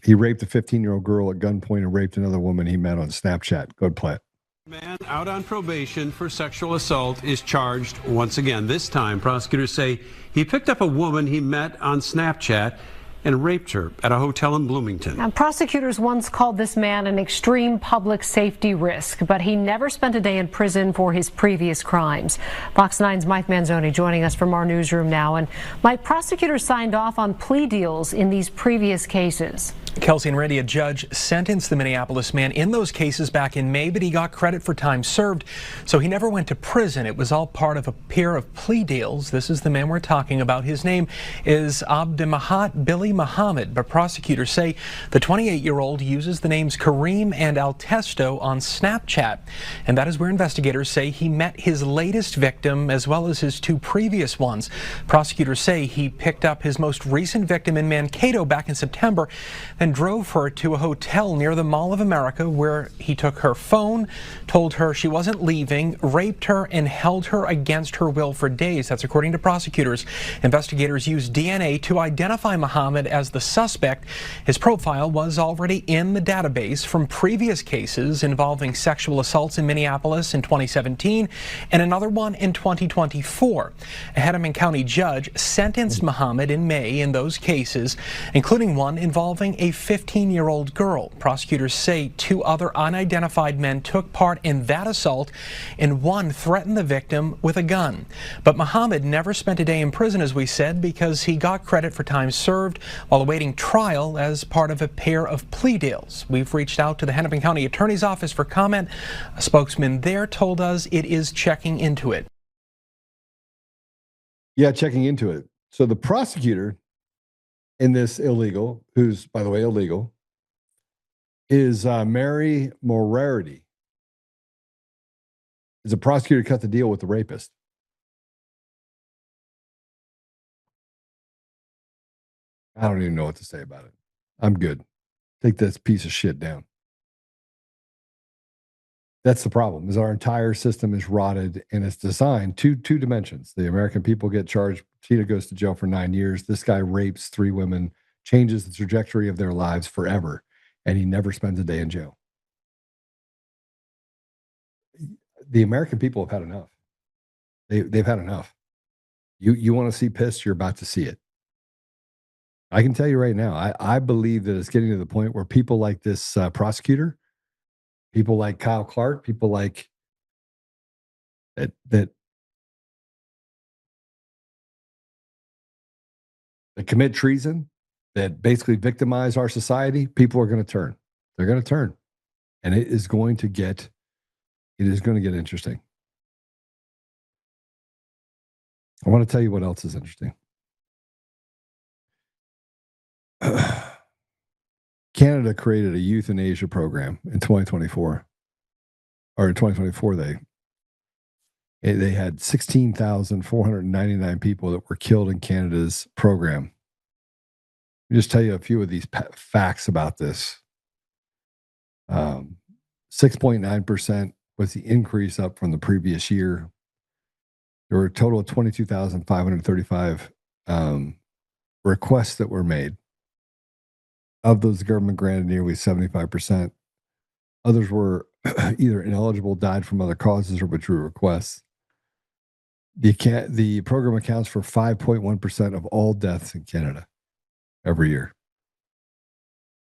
He raped a 15-year-old girl at gunpoint and raped another woman he met on Snapchat. Go ahead, play it. Man out on probation for sexual assault is charged once again. This time, prosecutors say he picked up a woman he met on Snapchat and raped her at a hotel in Bloomington. Now, prosecutors once called this man an extreme public safety risk, but he never spent a day in prison for his previous crimes. Fox 9's Mike Manzoni joining us from our newsroom now. And Mike, prosecutors signed off on plea deals in these previous cases. Kelsey and Randy, a judge sentenced the Minneapolis man in those cases back in May, but he got credit for time served, so he never went to prison. It was all part of a pair of plea deals. This is the man we're talking about. His name is Abdemahat Billy Muhammad, but prosecutors say the 28-year-old uses the names Kareem and Altesto on Snapchat, and that is where investigators say he met his latest victim as well as his two previous ones. Prosecutors say he picked up his most recent victim in Mankato back in September, then drove her to a hotel near the Mall of America where he took her phone, told her she wasn't leaving, raped her, and held her against her will for days. That's according to prosecutors. Investigators used DNA to identify Muhammad as the suspect. His profile was already in the database from previous cases involving sexual assaults in Minneapolis in 2017 and another one in 2024. A Hennepin County judge sentenced Muhammad in May in those cases, including one involving a 15-year-old girl. Prosecutors say two other unidentified men took part in that assault, and one threatened the victim with a gun. But Muhammad never spent a day in prison, as we said, because he got credit for time served while awaiting trial as part of a pair of plea deals. We've reached out to the Hennepin County Attorney's Office for comment. A spokesman there told us it is checking into it. Yeah, checking into it. So the prosecutor in this illegal, who's, by the way, illegal, is Mary Moriarty. Is a prosecutor cut the deal with the rapist. I don't even know what to say about it. I'm good. Take this piece of shit down. That's the problem, is our entire system is rotted and it's designed two dimensions. The American people get charged. Tina goes to jail for 9 years. This guy rapes 3 women, changes the trajectory of their lives forever, and he never spends a day in jail. The American people have had enough. They've had enough. You want to see piss, you're about to see it. I can tell you right now, I believe that it's getting to the point where people like this prosecutor, people like Kyle Clark, people like that commit treason, that basically victimize our society, people are going to turn. They're going to turn. And it is going to get interesting. I want to tell you what else is interesting. Canada created a euthanasia program in 2024. Or in 2024, they had 16,499 people that were killed in Canada's program. Let me just tell you a few of these facts about this. 6.9% was the increase up from the previous year. There were a total of 22,535 requests that were made. Of those, the government granted nearly 75%. Others were either ineligible, died from other causes, or withdrew requests. The program accounts for 5.1% of all deaths in Canada every year.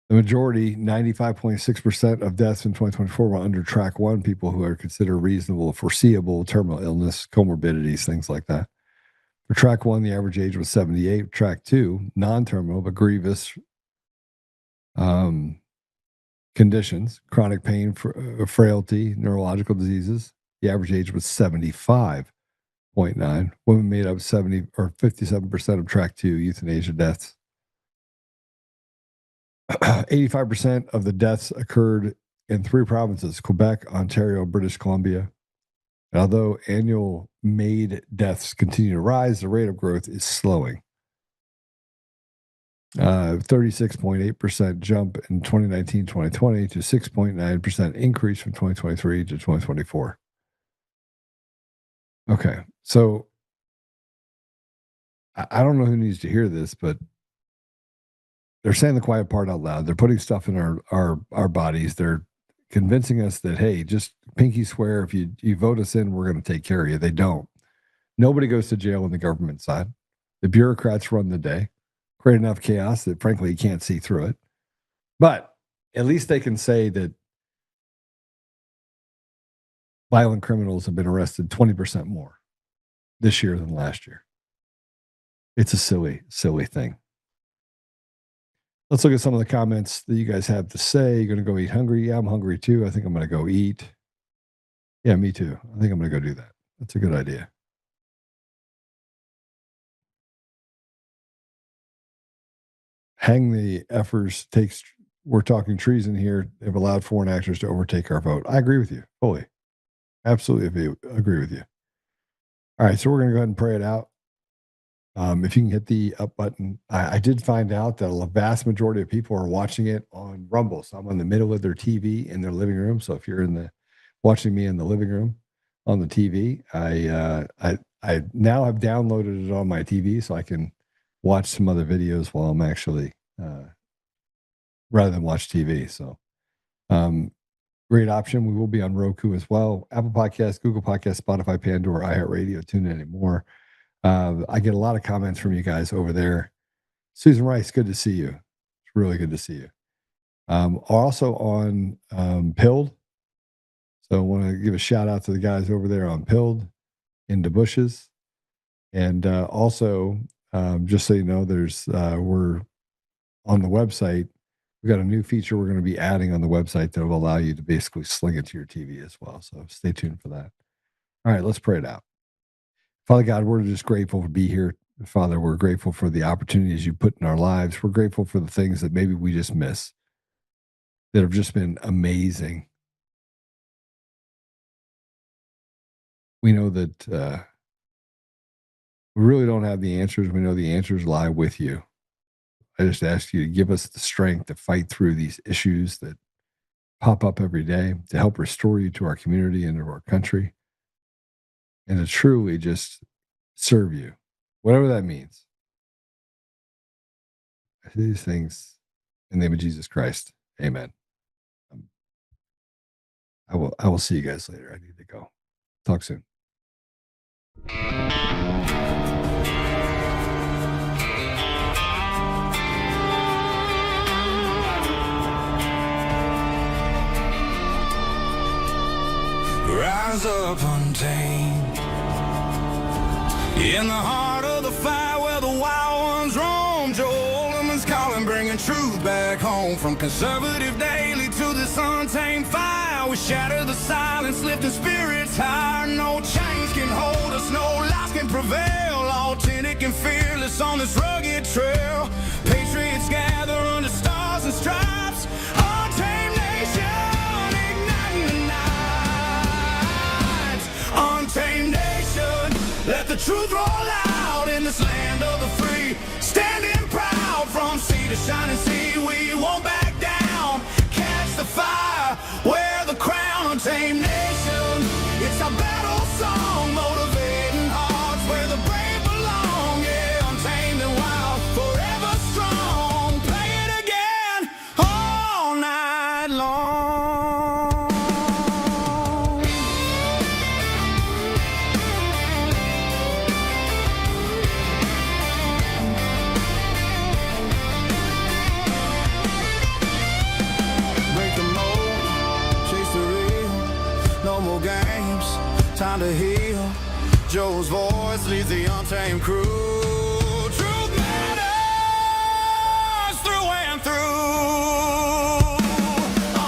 The majority, 95.6% of deaths in 2024 were under track 1, people who are considered reasonable, foreseeable, terminal illness, comorbidities, things like that. For track 1, the average age was 78. Track 2, non-terminal but grievous conditions, chronic pain, frailty, neurological diseases. The average age was 75.9. Women made up 57% of track 2 euthanasia deaths. 85% of the deaths occurred in 3 provinces: Quebec, Ontario, British Columbia. And although annual MAID deaths continue to rise, the rate of growth is slowing. 36.8% jump in 2019-2020 to 6.9% increase from 2023 to 2024. Okay, so I don't know who needs to hear this, but they're saying the quiet part out loud. They're putting stuff in our bodies. They're convincing us that, hey, just pinky swear, if you vote us in, we're going to take care of you. They don't. Nobody goes to jail on the government side. The bureaucrats run the day, create enough chaos that, frankly, you can't see through it. But at least they can say that violent criminals have been arrested 20% more this year than last year. It's a silly, silly thing. Let's look at some of the comments that you guys have to say. You're going to go eat hungry? Yeah, I'm hungry too. I think I'm going to go eat. Yeah, me too. I think I'm going to go do that. That's a good idea. Hang the effers takes, we're talking treason here. They've allowed foreign actors to overtake our vote. I agree with you fully. Absolutely agree with you. All right, so we're going to go ahead and pray it out. If you can hit the up button, I did find out that a vast majority of people are watching it on Rumble. So I'm in the middle of their TV in their living room. So if you're watching me in the living room on the TV, I now have downloaded it on my TV so I can watch some other videos while I'm actually rather than watch TV. So great option. We will be on Roku as well. Apple Podcasts, Google Podcasts, Spotify, Pandora, iHeartRadio, TuneIn, and more. I get a lot of comments from you guys over there. Susan Rice, good to see you. It's really good to see you. Also on Pilled. So I want to give a shout out to the guys over there on Pilled in the bushes. And also, just so you know, we're on the website. We've got a new feature we're going to be adding on the website that will allow you to basically sling it to your TV as well. So stay tuned for that. All right, let's pray it out. Father God, we're just grateful to be here. Father, we're grateful for the opportunities you put in our lives. We're grateful for the things that maybe we just miss that have just been amazing. We know that we really don't have the answers. We know the answers lie with you. I just ask you to give us the strength to fight through these issues that pop up every day, to help restore you to our community and to our country, and to truly just serve you, whatever that means. I say these things in the name of Jesus Christ. Amen. I will see you guys later. I need to go. Talk soon. Rise up untamed in the heart of the fight where the wild ones roam. Joe Oltmann's calling, bringing truth back home. From conservative daily to this untamed fire, we shatter the silence, lifting spirits higher. No chains can hold us, no lies can prevail. Authentic and fearless on this rugged trail. Patriots gather truth roll out in this land of the free. Standing proud from sea to shining sea, we won't back down. Catch the fire, wear the crown, untamed nation. It's our battle song, motivating hearts where the brave belong. Yeah, untamed and wild, forever strong. Play it again all night long. Break the mold, chase the real, no more games, time to heal. Joe's voice leads the untamed crew. Truth matters through and through.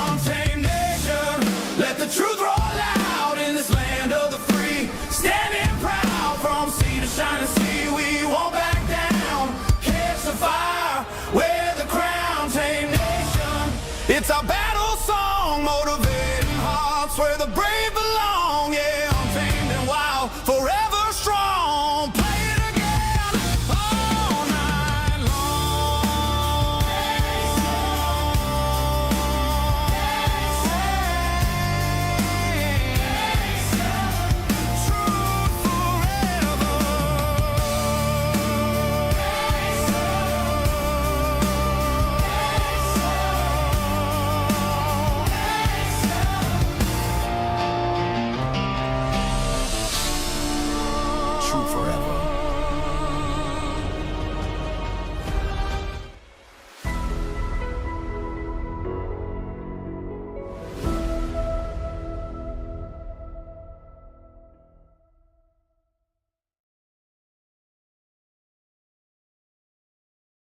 Untamed nation, let the truth roll out in this land of the free. Standing proud from sea to shining sea, we won't back down. Catch the fire, wear the crown, tame nation. It's our battle song, motivating hearts where the brave belong. Yeah, untamed and wild.